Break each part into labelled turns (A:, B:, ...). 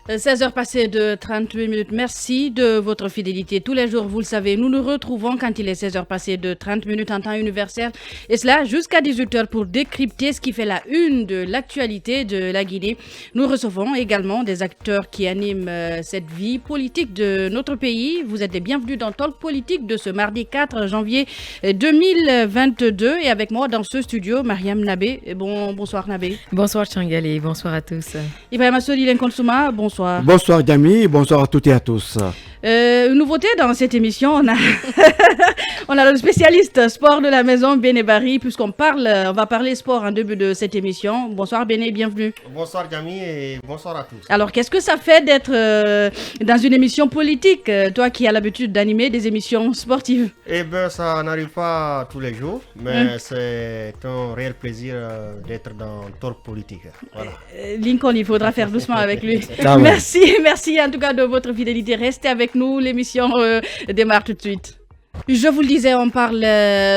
A: 16 heures passées de 38 minutes. Merci de votre fidélité. Tous les jours, vous le savez, nous nous retrouvons quand il est 16 heures passées de 30 minutes en temps universel. Et cela jusqu'à 18 heures pour décrypter ce qui fait la une de l'actualité de la Guinée. Nous recevons également des acteurs qui animent cette vie politique de notre pays. Vous êtes les bienvenus dans Talk Politique de ce mardi 4 janvier 2022. Et avec moi dans ce studio, Mariam Nabé. Bonsoir Nabé.
B: Bonsoir Tchangali, bonsoir à tous.
A: Ibrahima Soli Lenkonsouma, bonsoir.
C: Bonsoir Dami, bonsoir à toutes et à tous.
A: Une nouveauté dans cette émission, on a le spécialiste sport de la maison, Béné Barry, puisqu'on va parler sport en début de cette émission. Bonsoir Béné, bienvenue.
D: Bonsoir Dami et bonsoir à tous.
A: Alors qu'est-ce que ça fait d'être dans une émission politique, toi qui as l'habitude d'animer des émissions sportives?
D: Eh bien ça n'arrive pas tous les jours, mais c'est un réel plaisir d'être dans Talk Politique. Voilà.
A: Lincoln, il faudra faire doucement avec lui.
C: Ah ouais.
A: Merci en tout cas de votre fidélité. Restez avec nous, l'émission démarre tout de suite. Je vous le disais, on parle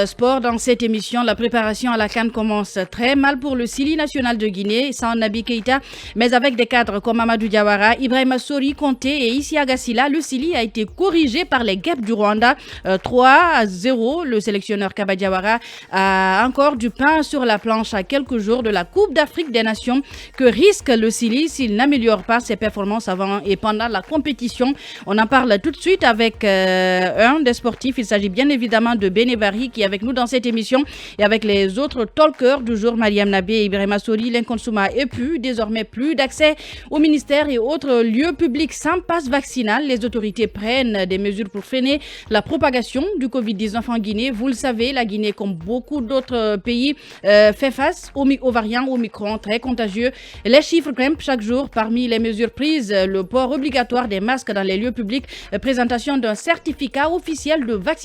A: sport dans cette émission. La préparation à la CAN commence très mal pour le Sili national de Guinée, sans Naby Keïta, mais avec des cadres comme Amadou Diawara, Ibrahima Sori, Conté et Isiaga Silla. Le Sili a été corrigé par les guêpes du Rwanda 3-0. Le sélectionneur Kaba Diawara a encore du pain sur la planche à quelques jours de la Coupe d'Afrique des Nations que risque le Sili s'il n'améliore pas ses performances avant et pendant la compétition. On en parle tout de suite avec un des sportifs. Il s'agit bien évidemment de Béné Barry qui est avec nous dans cette émission et avec les autres talkers du jour, Mariam Nabé et Ibrahima Soli, Lenkonsouma et puis désormais plus d'accès au ministère et autres lieux publics sans passe vaccinal. Les autorités prennent des mesures pour freiner la propagation du Covid-19 en Guinée. Vous le savez, la Guinée, comme beaucoup d'autres pays, fait face au variant Omicron très contagieux. Les chiffres grimpent chaque jour. Parmi les mesures prises, le port obligatoire des masques dans les lieux publics, présentation d'un certificat officiel de vaccination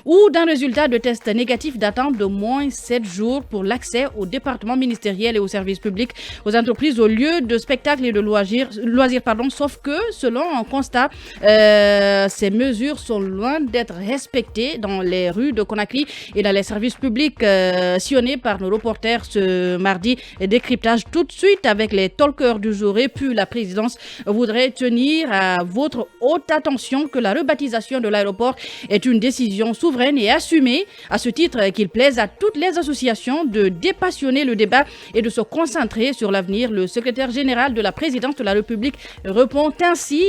A: ou d'un résultat de test négatif datant de moins 7 jours pour l'accès aux départements ministériels et aux services publics, aux entreprises, aux lieux de spectacles et de loisirs, sauf que, selon un constat, ces mesures sont loin d'être respectées dans les rues de Conakry et dans les services publics sillonnés par nos reporters ce mardi. Décryptage tout de suite avec les talkers du jour. Et puis la présidence voudrait tenir à votre haute attention que la rebaptisation de l'aéroport est une décision souveraine et assumée. À ce titre, qu'il plaise à toutes les associations de dépassionner le débat et de se concentrer sur l'avenir. Le secrétaire général de la présidence de la République répond ainsi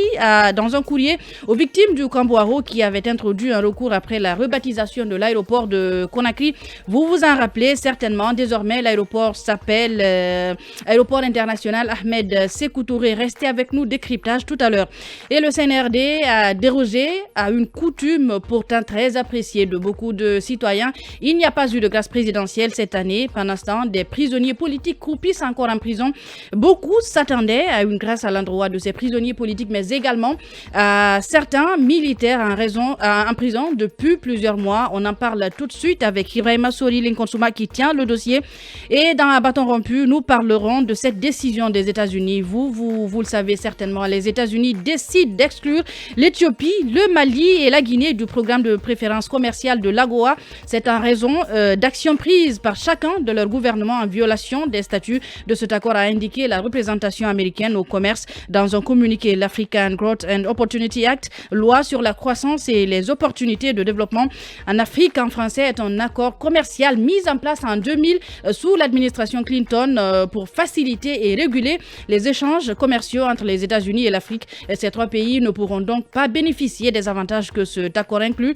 A: dans un courrier aux victimes du Camboiro qui avaient introduit un recours après la rebaptisation de l'aéroport de Conakry. Vous vous en rappelez certainement, désormais l'aéroport s'appelle Aéroport international Ahmed Sékou Touré. Restez avec nous, décryptage tout à l'heure. Et le CNRD a dérogé à une coutume pourtant très appréciée de beaucoup de citoyens. Il n'y a pas eu de grâce présidentielle cette année. Pendant ce temps, des prisonniers politiques croupissent encore en prison. Beaucoup s'attendaient à une grâce à l'endroit de ces prisonniers politiques, mais également à certains militaires en prison depuis plusieurs mois. On en parle tout de suite avec Ibrahima Sori Lenkonsouma qui tient le dossier. Et dans Un bâton rompu, nous parlerons de cette décision des États-Unis. Vous le savez certainement, les États-Unis décident d'exclure l'Éthiopie, le Mali et la Guinée du programme de préférence commerciale de l'AGOA. C'est en raison d'actions prises par chacun de leurs gouvernements en violation des statuts de cet accord, a indiqué la représentation américaine au commerce dans un communiqué. L'African Growth and Opportunity Act, loi sur la croissance et les opportunités de développement en Afrique en français, est un accord commercial mis en place en 2000 sous l'administration Clinton pour faciliter et réguler les échanges commerciaux entre les États-Unis et l'Afrique. Ces trois pays ne pourront donc pas bénéficier des avantages que cet accord inclut.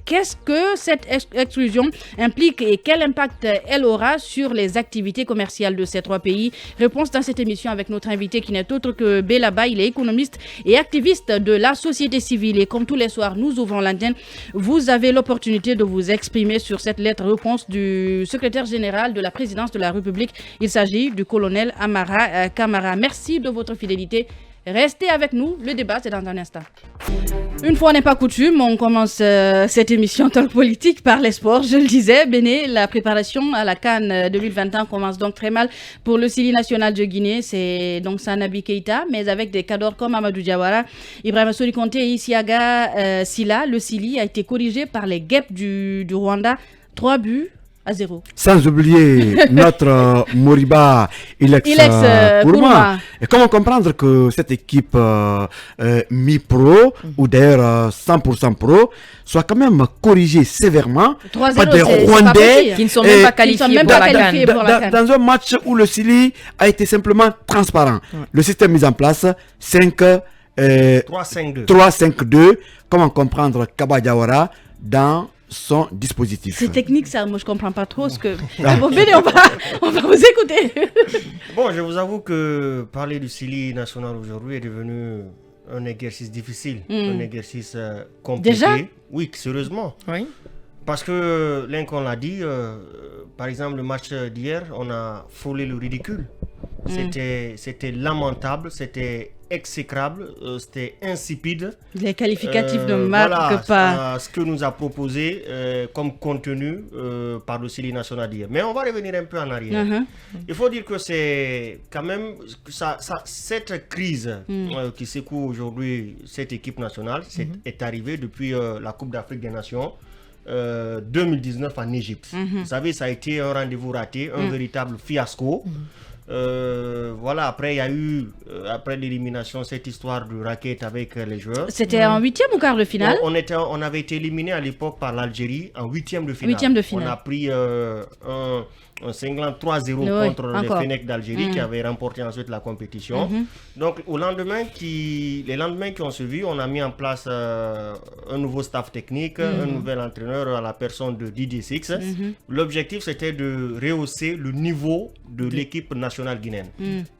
A: Qu'est-ce que cette exclusion implique et quel impact elle aura sur les activités commerciales de ces trois pays? Réponse dans cette émission avec notre invité qui n'est autre que Belaba. Il est économiste et activiste de la société civile. Et comme tous les soirs, nous ouvrons l'antenne. Vous avez l'opportunité de vous exprimer sur cette lettre-réponse du secrétaire général de la présidence de la République. Il s'agit du colonel Amara Kamara. Merci de votre fidélité. Restez avec nous, le débat c'est dans un instant. Une fois n'est pas coutume, on commence cette émission Talk Politique par les sports. Je le disais, Béné, la préparation à la CAN 2021 commence donc très mal pour le Sili national de Guinée. C'est donc Naby Keïta, mais avec des cadors comme Amadou Diawara, Ibrahima Sori Conté et Isiaga Silla. Le Sili a été corrigé par les guêpes du Rwanda. 3 buts à 0.
C: Sans oublier notre Moriba Ilex Kourma. Et comment comprendre que cette équipe mi-pro, ou d'ailleurs 100% pro, soit quand même corrigée sévèrement
A: 3-0,
C: par des
A: c'est
C: Rwandais
B: qui ne sont même pas qualifiés pour la
A: qualifiés
B: CAN.
A: pour la CAN.
C: dans un match où le Chili a été simplement transparent. Le système mis en place,
D: 3-5-2.
C: 3-5-2, comment comprendre Kaba Diawara dans son dispositif.
A: C'est technique ça, moi je comprends pas trop ce que... Bon, venez, on va vous écouter.
D: Bon, je vous avoue que parler du Chili national aujourd'hui est devenu un exercice difficile, un exercice compliqué.
A: Déjà?
D: Oui, sérieusement.
B: Oui.
D: Parce que, l'un qu'on l'a dit, par exemple, le match d'hier, on a frôlé le ridicule. C'était lamentable, c'était exécrable, c'était insipide.
A: Les qualificatifs ne marquent pas.
D: Ce que nous a proposé comme contenu par le Chili national d'hier. Mais on va revenir un peu en arrière. Il faut dire que c'est quand même cette crise qui secoue aujourd'hui cette équipe nationale est arrivée depuis la Coupe d'Afrique des Nations 2019 en Égypte. Vous savez, ça a été un rendez-vous raté, un véritable fiasco. Voilà, après il y a eu, après l'élimination, cette histoire de raquette avec les joueurs.
A: C'était en 8e ou quart de finale?
D: On avait été éliminé à l'époque par l'Algérie en 8e de finale.
A: 8e de finale.
D: On a pris un cinglant 3-0 contre les Fennecs d'Algérie qui avait remporté ensuite la compétition. Donc les lendemains qui ont suivi, on a mis en place un nouveau staff technique, un nouvel entraîneur à la personne de Didier Six. L'objectif c'était de rehausser le niveau de l'équipe nationale guinéenne.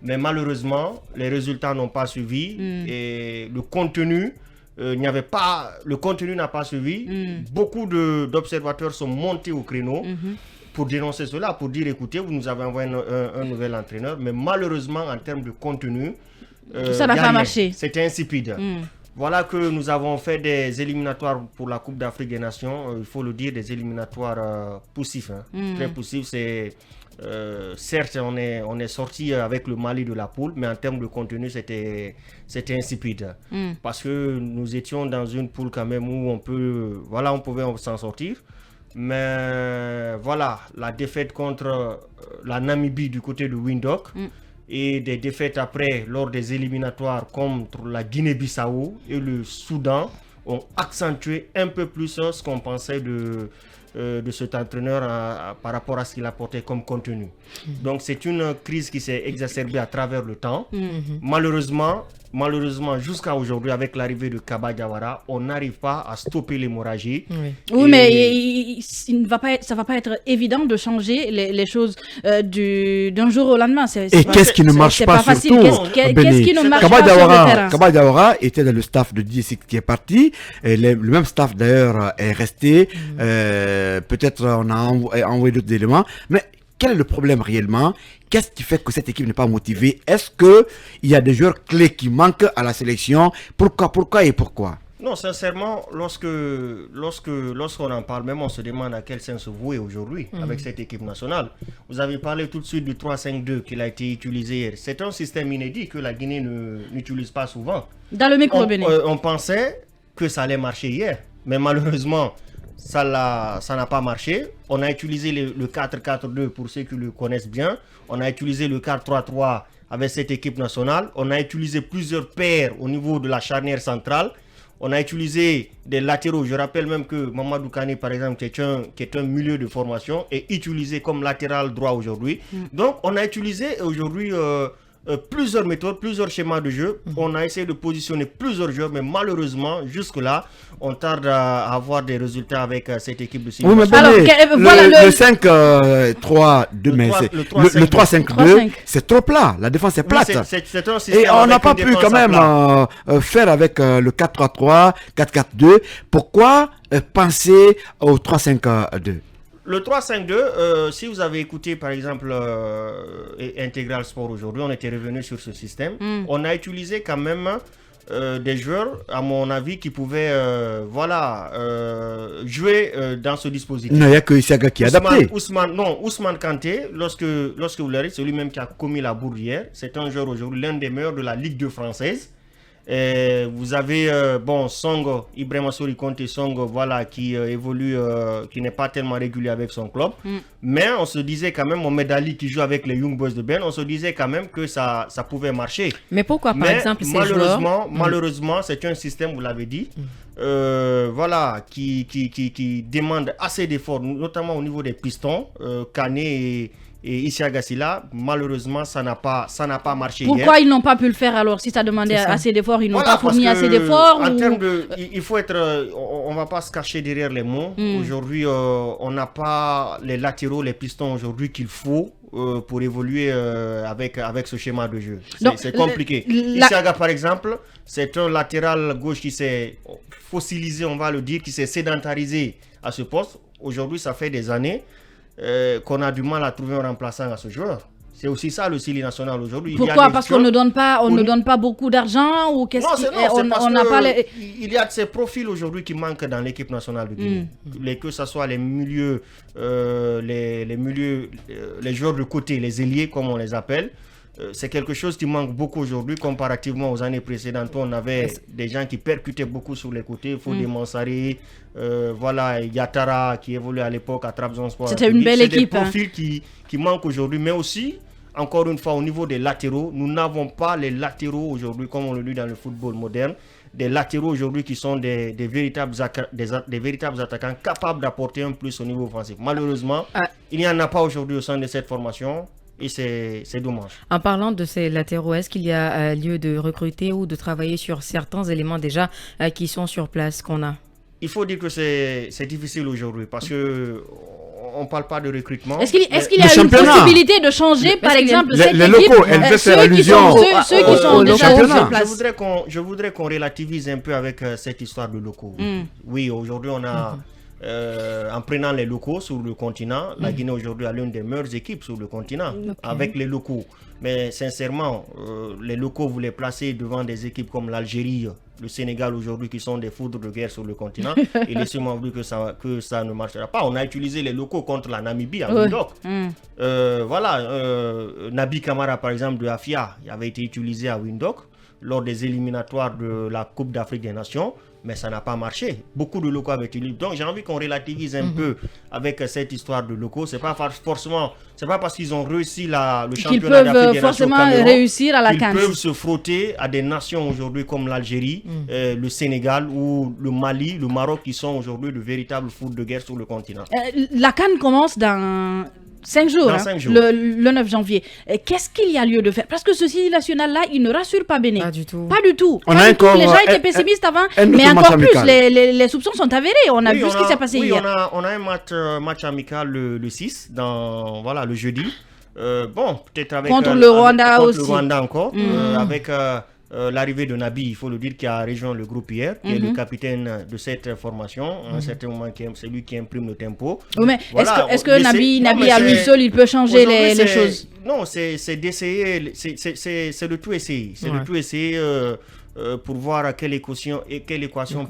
D: Mais malheureusement, les résultats n'ont pas suivi et le contenu n'a pas suivi. Beaucoup d'observateurs sont montés au créneau pour dénoncer cela, pour dire écoutez, vous nous avez envoyé un nouvel entraîneur, mais malheureusement en termes de contenu,
A: ça n'a pas marché.
D: C'était insipide. Voilà que nous avons fait des éliminatoires pour la Coupe d'Afrique des Nations, il faut le dire, des éliminatoires poussifs. Très poussifs, c'est... certes, on est sorti avec le Mali de la poule, mais en termes de contenu, c'était insipide. Parce que nous étions dans une poule quand même où on pouvait s'en sortir. Mais voilà, la défaite contre la Namibie du côté de Windhoek et des défaites après lors des éliminatoires contre la Guinée-Bissau et le Soudan ont accentué un peu plus ce qu'on pensait de cet entraîneur par rapport à ce qu'il apportait comme contenu. Donc c'est une crise qui s'est exacerbée à travers le temps. Malheureusement, jusqu'à aujourd'hui, avec l'arrivée de Kaba Diawara, on n'arrive pas à stopper l'hémorragie.
A: Oui, mais ça va pas être évident de changer les choses d'un jour au lendemain.
C: Qu'est-ce qui ne marche pas
A: facile.
C: surtout
A: Qu'est-ce qui ne marche pas sur le terrain?
C: Kaba Diawara était dans le staff de Didier qui est parti. Et le même staff d'ailleurs est resté. Peut-être on a envoyé d'autres éléments. Mais quel est le problème réellement? Qu'est-ce qui fait que cette équipe n'est pas motivée? Est-ce qu'il y a des joueurs clés qui manquent à la sélection? Pourquoi et pourquoi?
D: Non, sincèrement, lorsqu'on en parle, même on se demande à quel sens se vouer aujourd'hui avec cette équipe nationale. Vous avez parlé tout de suite du 3-5-2 qui a été utilisé hier. C'est un système inédit que la Guinée n'utilise pas souvent.
A: Dans le micro,
D: on pensait que ça allait marcher hier, mais malheureusement, ça n'a pas marché. On a utilisé le 4-4-2 pour ceux qui le connaissent bien. On a utilisé le 4-3-3 avec cette équipe nationale. On a utilisé plusieurs paires au niveau de la charnière centrale. On a utilisé des latéraux. Je rappelle même que Mamadou Kane, par exemple, qui est un milieu de formation, est utilisé comme latéral droit aujourd'hui. Donc, on a utilisé aujourd'hui plusieurs méthodes, plusieurs schémas de jeu. On a essayé de positionner plusieurs joueurs, mais malheureusement, jusque-là, on tarde à avoir des résultats avec cette équipe de Chili.
C: Oui, mais le 5-3-2, mais le 3-5-2, c'est trop plat. La défense est plate. Et on n'a pas pu quand même faire avec le 4-3-3, 4-4-2. Pourquoi penser au 3-5-2?
D: Le 3-5-2, si vous avez écouté par exemple Intégral Sport aujourd'hui, on était revenu sur ce système. On a utilisé quand même des joueurs, à mon avis, qui pouvaient jouer dans ce dispositif.
C: Non, il n'y a que Isiaga qui est adapté.
D: Ousmane Kanté, lorsque vous l'avez, c'est lui-même qui a commis la bourde hier. C'est un joueur aujourd'hui, l'un des meilleurs de la Ligue 2 française. Et vous avez Songo, Ibrahima Sori Conte Songo, voilà, qui évolue, qui n'est pas tellement régulier avec son club. Mais on se disait quand même, Mohamed Ali qui joue avec les Young Boys de Ben, on se disait quand même que ça pouvait marcher.
B: Mais pourquoi par exemple ces
D: malheureusement, c'est un système, vous l'avez dit, voilà, qui demande assez d'efforts, notamment au niveau des pistons, Kané et Isiaga Silla. Malheureusement, ça n'a pas marché.
A: Pourquoi ils n'ont pas pu le faire alors? Si ça demandait assez d'efforts, ils n'ont pas fourni assez d'efforts.
D: En termes de, il faut être, on va pas se cacher derrière les mots. Aujourd'hui, on n'a pas les latéraux, les pistons aujourd'hui qu'il faut pour évoluer avec ce schéma de jeu. C'est compliqué. Isiaga, par exemple, c'est un latéral gauche qui s'est fossilisé, on va le dire, qui s'est sédentarisé à ce poste. Aujourd'hui, ça fait des années qu'on a du mal à trouver un remplaçant à ce joueur. C'est aussi ça le Sili national aujourd'hui.
A: Pourquoi? Parce qu'on ne donne pas beaucoup d'argent ou qu'est-ce
D: il y a de ces profils aujourd'hui qui manquent dans l'équipe nationale de Guinée. Que ce soit les milieux, les joueurs de côté, les ailiers comme on les appelle. C'est quelque chose qui manque beaucoup aujourd'hui comparativement aux années précédentes. On avait des gens qui percutaient beaucoup sur les côtés. Fodé Mansari, voilà, Yatara qui évoluait à l'époque à Trabzonspor.
A: C'était une belle équipe.
D: C'est des profils qui manquent aujourd'hui. Mais aussi, encore une fois, au niveau des latéraux, nous n'avons pas les latéraux aujourd'hui, comme on le dit dans le football moderne. Des latéraux aujourd'hui qui sont des véritables attaquants capables d'apporter un plus au niveau offensif. Malheureusement, il n'y en a pas aujourd'hui au sein de cette formation. Et c'est dommage.
B: En parlant de ces latéraux, est-ce qu'il y a lieu de recruter ou de travailler sur certains éléments déjà qui sont sur place qu'on a?
D: Il faut dire que c'est difficile aujourd'hui parce que on ne parle pas de recrutement.
A: Est-ce qu'il y a une possibilité de changer, par exemple, cette
C: les
A: équipe,
C: locaux, elle veut faire allusion
A: ceux qui sont déjà sur place?
D: Je voudrais qu'on relativise un peu avec cette histoire de locaux. Oui, aujourd'hui, on a... en prenant les locaux sur le continent, la Guinée aujourd'hui a l'une des meilleures équipes sur le continent avec les locaux. Mais sincèrement, les locaux, vous les placez devant des équipes comme l'Algérie, le Sénégal aujourd'hui qui sont des foudres de guerre sur le continent. Et laissez-moi vous dire que ça ne marchera pas. On a utilisé les locaux contre la Namibie à Windhoek. Voilà, Nabi Kamara par exemple de Afia avait été utilisé à Windhoek lors des éliminatoires de la Coupe d'Afrique des Nations. Mais ça n'a pas marché. Beaucoup de locaux avaient été libres. Donc j'ai envie qu'on relativise un peu avec cette histoire de locaux. C'est pas forcément, c'est pas parce qu'ils ont réussi le championnat d'Afrique des Nations
A: réussir à la CAN.
D: Ils peuvent se frotter à des nations aujourd'hui comme l'Algérie, le Sénégal ou le Mali, le Maroc qui sont aujourd'hui de véritables foudres de guerre sur le continent.
A: La CAN commence dans 5 jours,
D: 5 jours.
A: Le 9 janvier. Qu'est-ce qu'il y a lieu de faire? Parce que ce Sili national-là, il ne rassure pas Bénin.
B: Pas du tout.
A: Pas du tout. Les gens étaient pessimistes avant, mais encore plus, les soupçons sont avérés. On a vu ce qui s'est passé hier.
D: On a un match amical le 6, voilà, le jeudi. Peut-être avec...
A: Contre le Rwanda aussi.
D: Contre le Rwanda encore, avec... l'arrivée de Nabi, il faut le dire, qui a rejoint le groupe hier, qui est le capitaine de cette formation. À un certain moment, c'est lui qui imprime le tempo.
A: Oui, mais voilà, est-ce que Nabi à lui seul, il peut changer les choses?
D: Non, c'est d'essayer, c'est de tout essayer. C'est de tout essayer pour voir quelle équation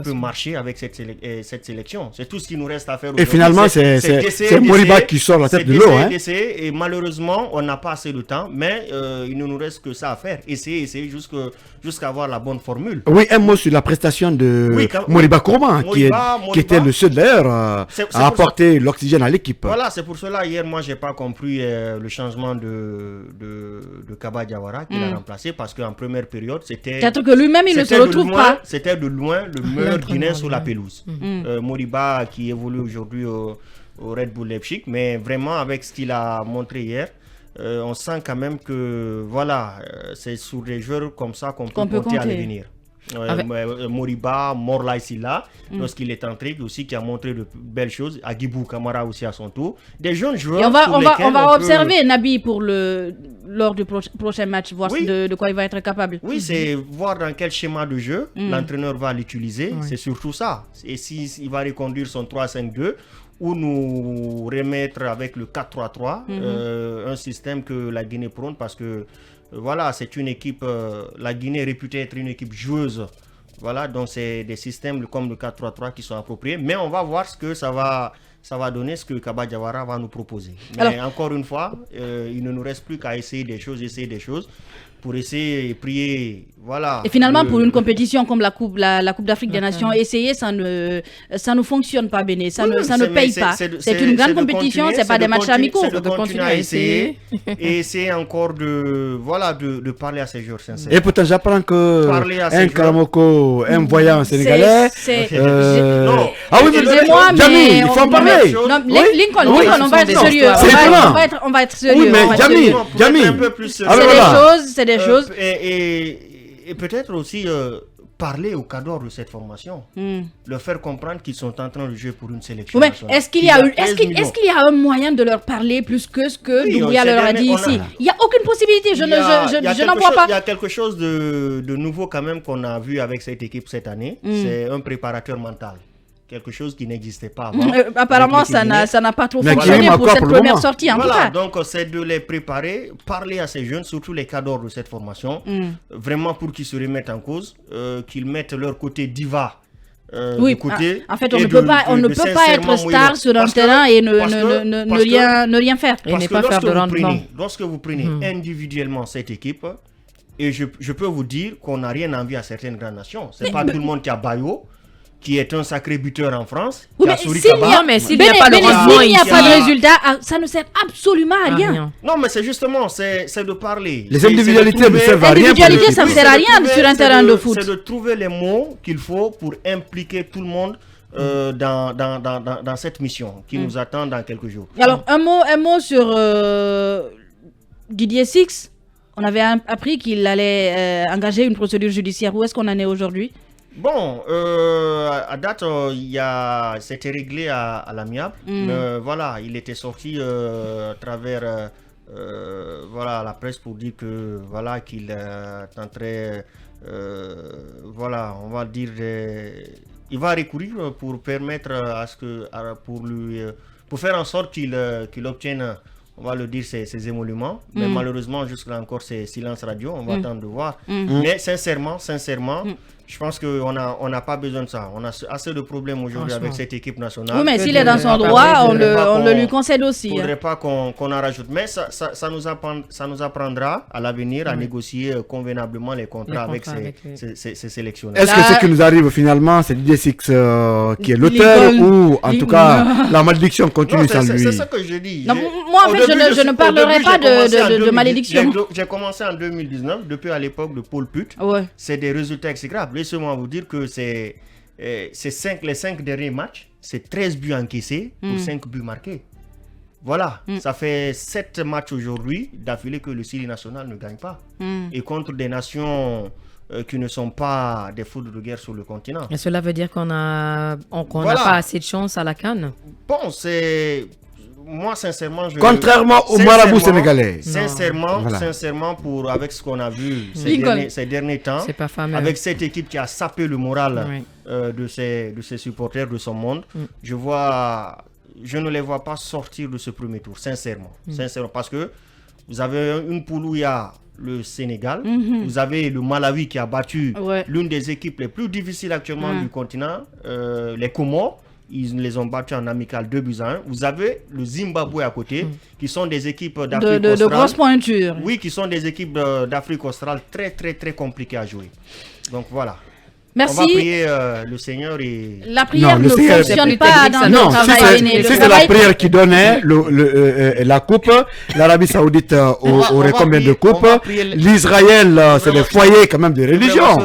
D: peut marcher avec cette sélection. C'est tout ce qui nous reste à faire aujourd'hui.
C: Et finalement, c'est Moriba qui sort la tête de l'eau.
D: Et malheureusement, on n'a pas assez de temps, mais il ne nous reste que ça à faire. Essayer jusqu'à avoir la bonne formule.
C: Oui, un mot sur la prestation de Moriba Kourma, qui était le seul d'ailleurs à apporter l'oxygène à l'équipe.
D: Voilà, c'est pour cela, hier, moi, j'ai pas compris le changement de Kaba Diawara qui l'a remplacé, parce qu'en première période, c'était...
A: Peut-être que lui-même, il ne se retrouve pas.
D: C'était de loin le meilleur Guinéen sur la pelouse. Moriba qui évolue aujourd'hui au Red Bull Leipzig, mais vraiment avec ce qu'il a montré hier, on sent quand même que voilà, c'est sur des joueurs comme ça qu'on peut compter à l'avenir. Moriba, Morlaï Silla, lorsqu'il est entré aussi, qui a montré de belles choses. Agibou Kamara aussi à son tour. Des jeunes joueurs.
A: Et on va observer Nabi lors du prochain match, voir de quoi il va être capable.
D: Oui, c'est voir dans quel schéma de jeu l'entraîneur va l'utiliser. C'est surtout ça. Et s'il va reconduire son 3-5-2 ou nous remettre avec le 4-3-3, un système que la Guinée prône, parce que voilà, c'est une équipe, la Guinée est réputée être une équipe joueuse. Voilà, donc c'est des systèmes comme le 4-3-3 qui sont appropriés. Mais on va voir ce que ça va donner, ce que Kaba Diawara va nous proposer. Mais encore une fois, il ne nous reste plus qu'à essayer des choses. pour essayer et prier. Voilà.
A: Et finalement, pour une compétition comme la Coupe d'Afrique des Nations, essayer, ça ne fonctionne pas, Béné. Ça ne paye pas. C'est une grande compétition, c'est pas des matchs amicaux.
D: C'est de continuer à essayer et essayer encore de parler à ces joueurs sincères.
C: Et pourtant, j'apprends que un Karamoko, un voyant sénégalais.
A: Ah oui, mais
C: moi, Jamy, il faut en parler.
A: Lincoln, on va être sérieux. On va être sérieux.
C: Oui, mais Jamy,
A: c'est des choses.
D: Et peut-être aussi parler aux cadres de cette formation, leur faire comprendre qu'ils sont en train de jouer pour une sélection nationale.
A: Est-ce qu'il y a un moyen de leur parler plus que ce que Doumbouya leur a dit ici? Il n'y a aucune possibilité, je n'en vois pas.
D: Il y a quelque chose de nouveau quand même qu'on a vu avec cette équipe cette année, c'est un préparateur mental. Quelque chose qui n'existait pas avant.
A: Apparemment, ça n'a pas trop fonctionné pour cette première sortie, en tout cas.
D: Donc c'est de les préparer, parler à ces jeunes, surtout les cadres de cette formation, vraiment pour qu'ils se remettent en cause, qu'ils mettent leur côté diva de côté.
A: En fait, on ne peut pas être star sur un terrain et ne rien faire.
D: Et ne pas faire de rendement. Lorsque vous prenez individuellement cette équipe, et je peux vous dire qu'on n'a rien envie à certaines grandes nations. C'est pas tout le monde qui a Bayo, qui est un sacré buteur en France.
A: Mais s'il n'y a pas de résultat, ça ne sert absolument à rien.
D: Non, mais c'est justement, c'est de parler.
C: Les individualités ne servent à rien.
A: L'individualité, ça ne sert à rien sur un terrain de foot.
D: C'est de trouver les mots qu'il faut pour impliquer tout le monde dans cette mission qui nous attend dans quelques jours.
A: Alors, un mot sur Didier Six. On avait appris qu'il allait engager une procédure judiciaire. Où est-ce qu'on en est aujourd'hui?
D: Bon, à date, c'était réglé à l'amiable. Voilà, il était sorti à travers la presse pour dire que qu'il tenterait, on va dire, il va recourir pour permettre à ce que pour faire en sorte qu'il obtienne, on va le dire, ses émoluments. Mais malheureusement, jusque-là encore, c'est silence radio. On va attendre de voir. Mais sincèrement, je pense qu'on n'a pas besoin de ça. On a assez de problèmes aujourd'hui avec cette équipe nationale.
A: Oui, mais s'il est dans son droit, on le lui concède aussi.
D: Il ne faudrait pas qu'on en rajoute. Mais ça nous apprendra à l'avenir à négocier convenablement les contrats avec ces sélectionneurs.
C: Est-ce que ce qui nous arrive finalement, c'est Didier Six qui est l'auteur ou en tout cas la malédiction continue sans lui?
D: C'est ça que je dis.
A: Non, moi, en fait, je ne parlerai pas de malédiction.
D: J'ai commencé en 2019, depuis à l'époque de Paul Put. C'est des résultats exécrables. Laissez-moi vous dire que les 5 derniers matchs, c'est 13 buts encaissés pour 5 buts marqués. Voilà, ça fait 7 matchs aujourd'hui d'affilée que le Syrie national ne gagne pas. Et contre des nations qui ne sont pas des foudres de guerre sur le continent.
B: Et cela veut dire qu'on n'a pas assez de chance à la CAN?
D: Bon, moi, sincèrement,
C: contrairement au marabout sénégalais.
D: Sincèrement, avec ce qu'on a vu ces derniers temps,
B: pas
D: avec cette équipe qui a sapé le moral de ses supporters, de son monde, je ne les vois pas sortir de ce premier tour, sincèrement. Parce que vous avez une poule où il y a le Sénégal, vous avez le Malawi qui a battu l'une des équipes les plus difficiles actuellement du continent, les Comores. Ils les ont battus en amical 2-1. Vous avez le Zimbabwe à côté, qui sont des équipes d'Afrique australe.
A: De grosses pointures.
D: Oui, qui sont des équipes d'Afrique australe très, très, très compliquées à jouer. Donc voilà.
A: Merci.
D: On va prier le Seigneur et...
A: La prière ne fonctionne pas dans le travail.
C: C'est la prière qui donnait la coupe. L'Arabie Saoudite aurait combien de coupes? L'Israël, c'est le foyer quand même de religion.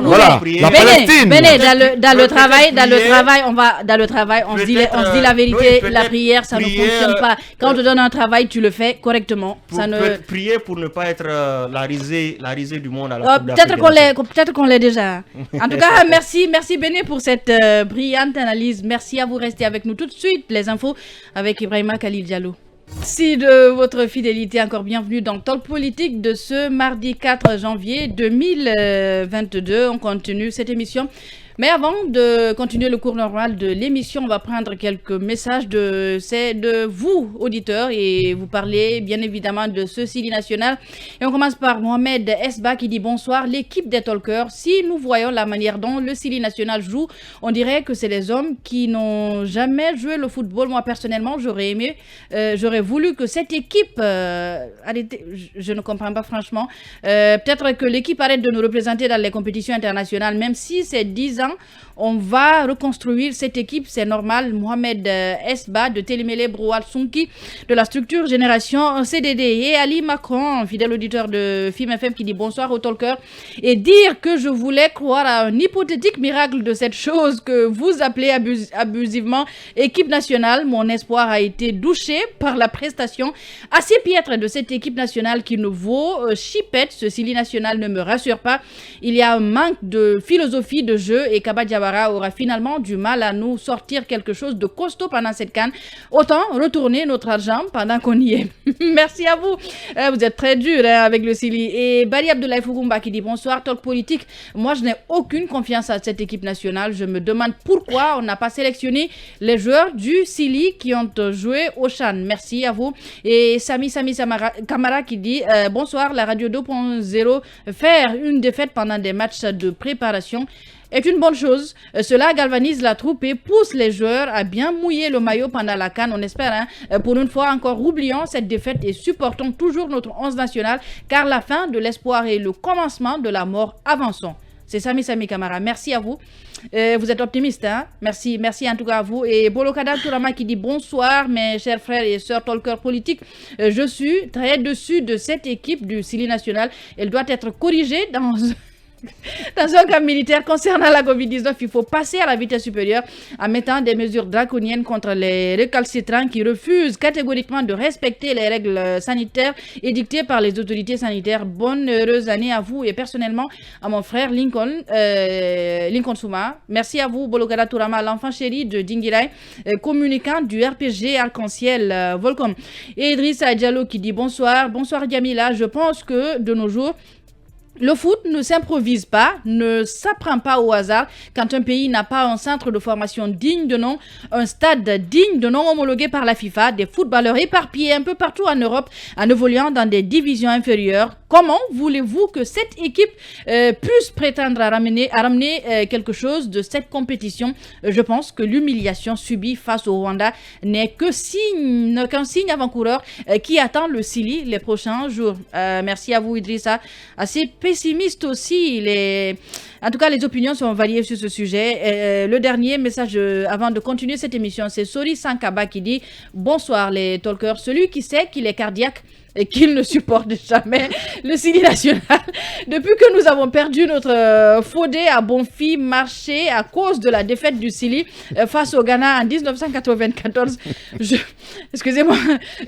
C: Voilà. La Palestine.
A: Dans le travail, on se dit la vérité. La prière, ça ne fonctionne pas. Quand on te donne un travail, tu le fais correctement.
D: Prier pour ne pas être la risée du monde à la Coupe d'Afrique.
A: Peut-être qu'on l'est déjà. En tout cas, merci Béné pour cette brillante analyse. Merci à vous, restez avec nous tout de suite. Les infos avec Ibrahima Khalil Diallo. Merci de votre fidélité. Encore bienvenue dans Talk Politique de ce mardi 4 janvier 2022. On continue cette émission Mais avant de continuer le cours normal de l'émission, on va prendre quelques messages de vous, auditeurs, et vous parler bien évidemment de ce Sili national. Et on commence par Mohamed Esba qui dit bonsoir, l'équipe des Talkers. Si nous voyons la manière dont le Sili national joue, on dirait que c'est les hommes qui n'ont jamais joué le football. Moi personnellement, j'aurais voulu que cette équipe arrête, je ne comprends pas franchement. Peut-être que l'équipe arrête de nous représenter dans les compétitions internationales, même si c'est 10 ans, on va reconstruire cette équipe, c'est normal. Mohamed Esba de Télémélé Broual Sunki de la structure Génération CDD, et Ali Macron, fidèle auditeur de Film FM, qui dit bonsoir au talker, et dire que je voulais croire à un hypothétique miracle de cette chose que vous appelez abusivement équipe nationale. Mon espoir a été douché par la prestation assez piètre de cette équipe nationale qui ne vaut chipette. Ce Sili national ne me rassure pas. Il y a un manque de philosophie de jeu et Kaba Diawara aura finalement du mal à nous sortir quelque chose de costaud pendant cette CAN. Autant retourner notre argent pendant qu'on y est. Merci à vous. Vous êtes très dur avec le Sili. Et Bari Abdoulaye Fougoumba qui dit bonsoir, talk politique. Moi, je n'ai aucune confiance à cette équipe nationale. Je me demande pourquoi on n'a pas sélectionné les joueurs du Sili qui ont joué au CHAN. Merci à vous. Et Sami Kamara qui dit bonsoir, la radio 2.0, faire une défaite pendant des matchs de préparation est une bonne chose. Cela galvanise la troupe et pousse les joueurs à bien mouiller le maillot pendant la CAN. On espère, pour une fois encore, oublions cette défaite et supportons toujours notre 11 national, car la fin de l'espoir est le commencement de la mort. Avançons. C'est Sami Kamara. Merci à vous. Vous êtes optimiste, hein? Merci en tout cas à vous. Et Bolokada Tourama qui dit bonsoir, mes chers frères et sœurs talkers politiques. Je suis très déçu de cette équipe du Sili national. Elle doit être corrigée dans un cas militaire concernant la Covid-19. Il faut passer à la vitesse supérieure en mettant des mesures draconiennes contre les récalcitrants qui refusent catégoriquement de respecter les règles sanitaires édictées par les autorités sanitaires. Bonne heureuse année à vous et personnellement à mon frère Lincoln Souma. Merci à vous, Bolokada Tourama, l'enfant chéri de Dingirai, communicant du RPG Arc-en-Ciel Volcom. Et Idrissa Diallo qui dit bonsoir Diamila. Je pense que de nos jours, le foot ne s'improvise pas, ne s'apprend pas au hasard. Quand un pays n'a pas un centre de formation digne de nom, un stade digne de nom homologué par la FIFA, des footballeurs éparpillés un peu partout en Europe en évoluant dans des divisions inférieures, comment voulez-vous que cette équipe puisse prétendre à ramener quelque chose de cette compétition? Je pense que l'humiliation subie face au Rwanda n'est qu'un signe avant-coureur qui attend le Sili les prochains jours. Merci à vous, Idrissa. Assez pessimiste aussi. En tout cas, les opinions sont variées sur ce sujet. Le dernier message avant de continuer cette émission, c'est Sori Sankaba qui dit bonsoir les talkers. Celui qui sait qu'il est cardiaque et qu'il ne supporte jamais le Sili national. Depuis que nous avons perdu notre Fodé à Bonfi marché à cause de la défaite du Sili face au Ghana en 1994, excusez-moi,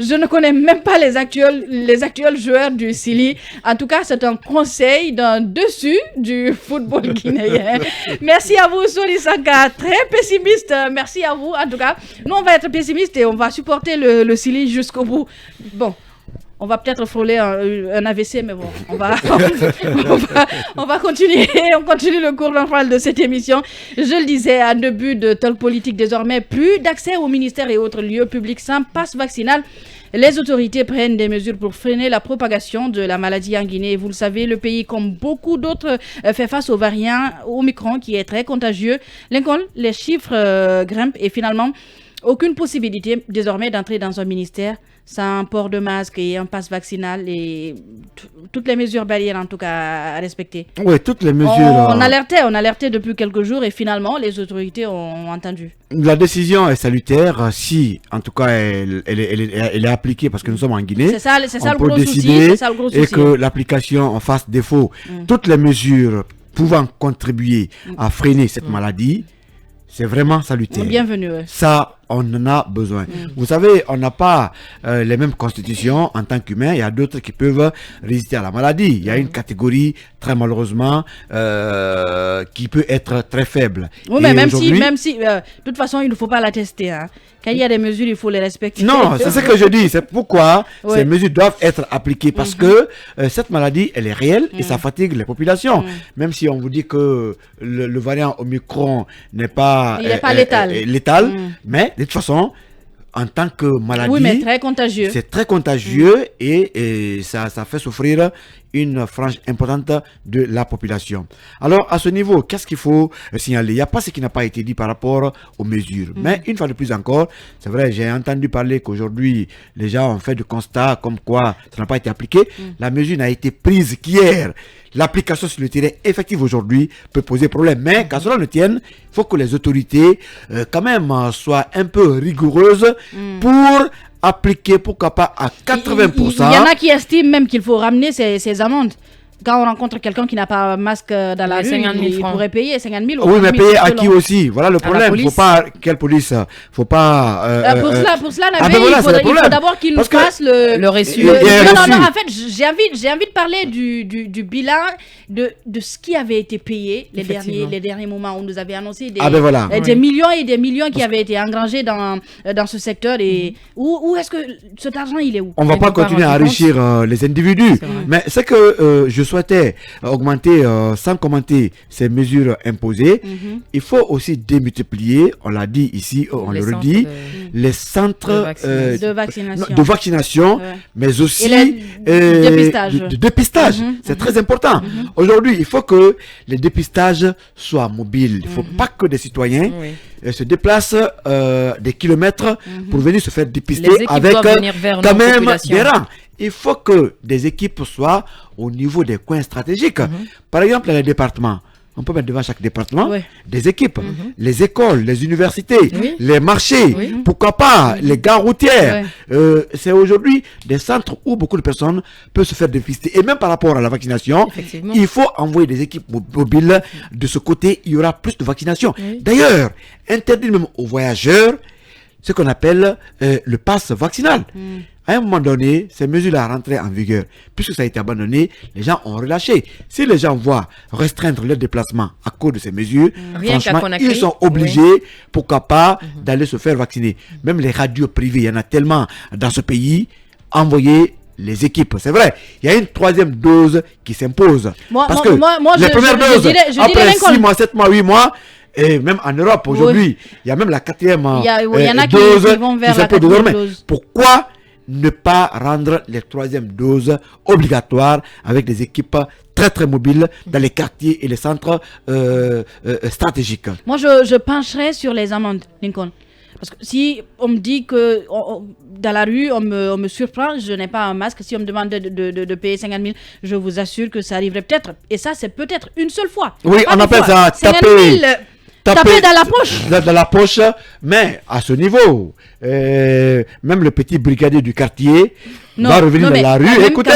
A: je ne connais même pas les actuels joueurs du Sili. En tout cas, c'est un conseil d'un dessus du football guinéen. Merci à vous, Soli Sanka, très pessimiste. Merci à vous. En tout cas, nous, on va être pessimistes et on va supporter le Sili jusqu'au bout. Bon. On va peut-être frôler un AVC, mais bon, on va continuer. On continue le cours normal de cette émission. Je le disais en début de talk politique, désormais, plus d'accès aux ministères et autres lieux publics sans passe vaccinal. Les autorités prennent des mesures pour freiner la propagation de la maladie en Guinée. Vous le savez, le pays, comme beaucoup d'autres, fait face au variant Omicron qui est très contagieux. Lincoln, les chiffres grimpent et finalement, aucune possibilité désormais d'entrer dans un ministère sans port de masque et un passe vaccinal et toutes les mesures barrières en tout cas à respecter.
C: Oui, toutes les mesures.
A: On alertait depuis quelques jours et finalement les autorités ont entendu.
C: La décision est salutaire si en tout cas elle est appliquée parce que nous sommes en Guinée. C'est ça le gros souci. Et que l'application en fasse défaut. Toutes les mesures pouvant contribuer à freiner cette maladie, c'est vraiment salutaire.
A: Bienvenue. Ouais.
C: Ça, on en a besoin. Vous savez, on n'a pas les mêmes constitutions en tant qu'humains. Il y a d'autres qui peuvent résister à la maladie. Il y a une catégorie, très malheureusement, qui peut être très faible.
A: Oui, mais même si, de toute façon, il ne faut pas la tester. Hein. Quand il y a des mesures, il faut les respecter.
C: Non, c'est ce que je dis. C'est pourquoi ces mesures doivent être appliquées. Parce que cette maladie, elle est réelle et ça fatigue les populations. Même si on vous dit que le variant Omicron n'est pas, létal, mais de toute façon, en tant que maladie,
A: oui, mais très contagieux.
C: C'est très contagieux et ça fait souffrir une frange importante de la population. Alors, à ce niveau, qu'est-ce qu'il faut signaler? Il n'y a pas ce qui n'a pas été dit par rapport aux mesures. Mais une fois de plus encore, c'est vrai, j'ai entendu parler qu'aujourd'hui, les gens ont fait du constat comme quoi ça n'a pas été appliqué. La mesure n'a été prise qu'hier. L'application sur le terrain effective aujourd'hui peut poser problème. Mais qu'à cela ne tienne, il faut que les autorités quand même soient un peu rigoureuses pour appliquer, pourquoi pas, à 80%.
A: Il y en a qui estiment même qu'il faut ramener ces amendes. Quand on rencontre quelqu'un qui n'a pas un masque dans la rue, il pourrait payer 50 000 ou
C: oui, mais payer à qui aussi? Voilà le problème. Il ne faut pas... Quelle police? Faut pas...
A: pour cela, il faut d'abord qu'il nous fasse le reçu. Non, en fait, j'ai envie de parler du bilan de ce qui avait été payé les derniers moments où nous avait annoncé des millions et des millions qui avaient été engrangés dans ce secteur. Et où est-ce que cet argent, il est où?
C: On ne va pas continuer à enrichir les individus. Mais c'est que je souhaitais augmenter, sans commenter ces mesures imposées, il faut aussi démultiplier, on l'a dit ici, on le redit, les centres de vaccination, mais aussi de dépistage. C'est très important. Aujourd'hui, il faut que les dépistages soient mobiles. Il ne faut pas que des citoyens se déplacent des kilomètres pour venir se faire dépister avec quand même des rangs. Il faut que des équipes soient au niveau des coins stratégiques. Par exemple, les départements. On peut mettre devant chaque département des équipes, les écoles, les universités, les marchés, pourquoi pas, les gares routières. C'est aujourd'hui des centres où beaucoup de personnes peuvent se faire dépister. Et même par rapport à la vaccination, il faut envoyer des équipes mobiles. De ce côté, il y aura plus de vaccination. D'ailleurs, interdire même aux voyageurs ce qu'on appelle le pass vaccinal. À un moment donné, ces mesures-là rentraient en vigueur. Puisque ça a été abandonné, les gens ont relâché. Si les gens voient restreindre leur déplacement à cause de ces mesures, franchement, ils sont obligés, pourquoi pas, d'aller se faire vacciner. Même les radios privées, il y en a tellement dans ce pays, envoyer les équipes. C'est vrai, il y a une troisième dose qui s'impose. Parce que les premières doses, après 6 mois, 7 mois, 8 mois, et même en Europe aujourd'hui, il y a même la quatrième dose qui s'impose désormais. Pourquoi ne pas rendre les troisièmes doses obligatoires avec des équipes très très mobiles dans les quartiers et les centres stratégiques?
A: Moi, je pencherais sur les amendes, Lincoln. Parce que si on me dit que dans la rue, on me surprend, je n'ai pas un masque, si on me demande de payer 50 000, je vous assure que ça arriverait peut-être. Et ça, c'est peut-être une seule fois.
C: Oui, on appelle ça taper dans la poche. Dans la poche, mais à ce niveau, même le petit brigadier du quartier va revenir dans la rue. Écoutez,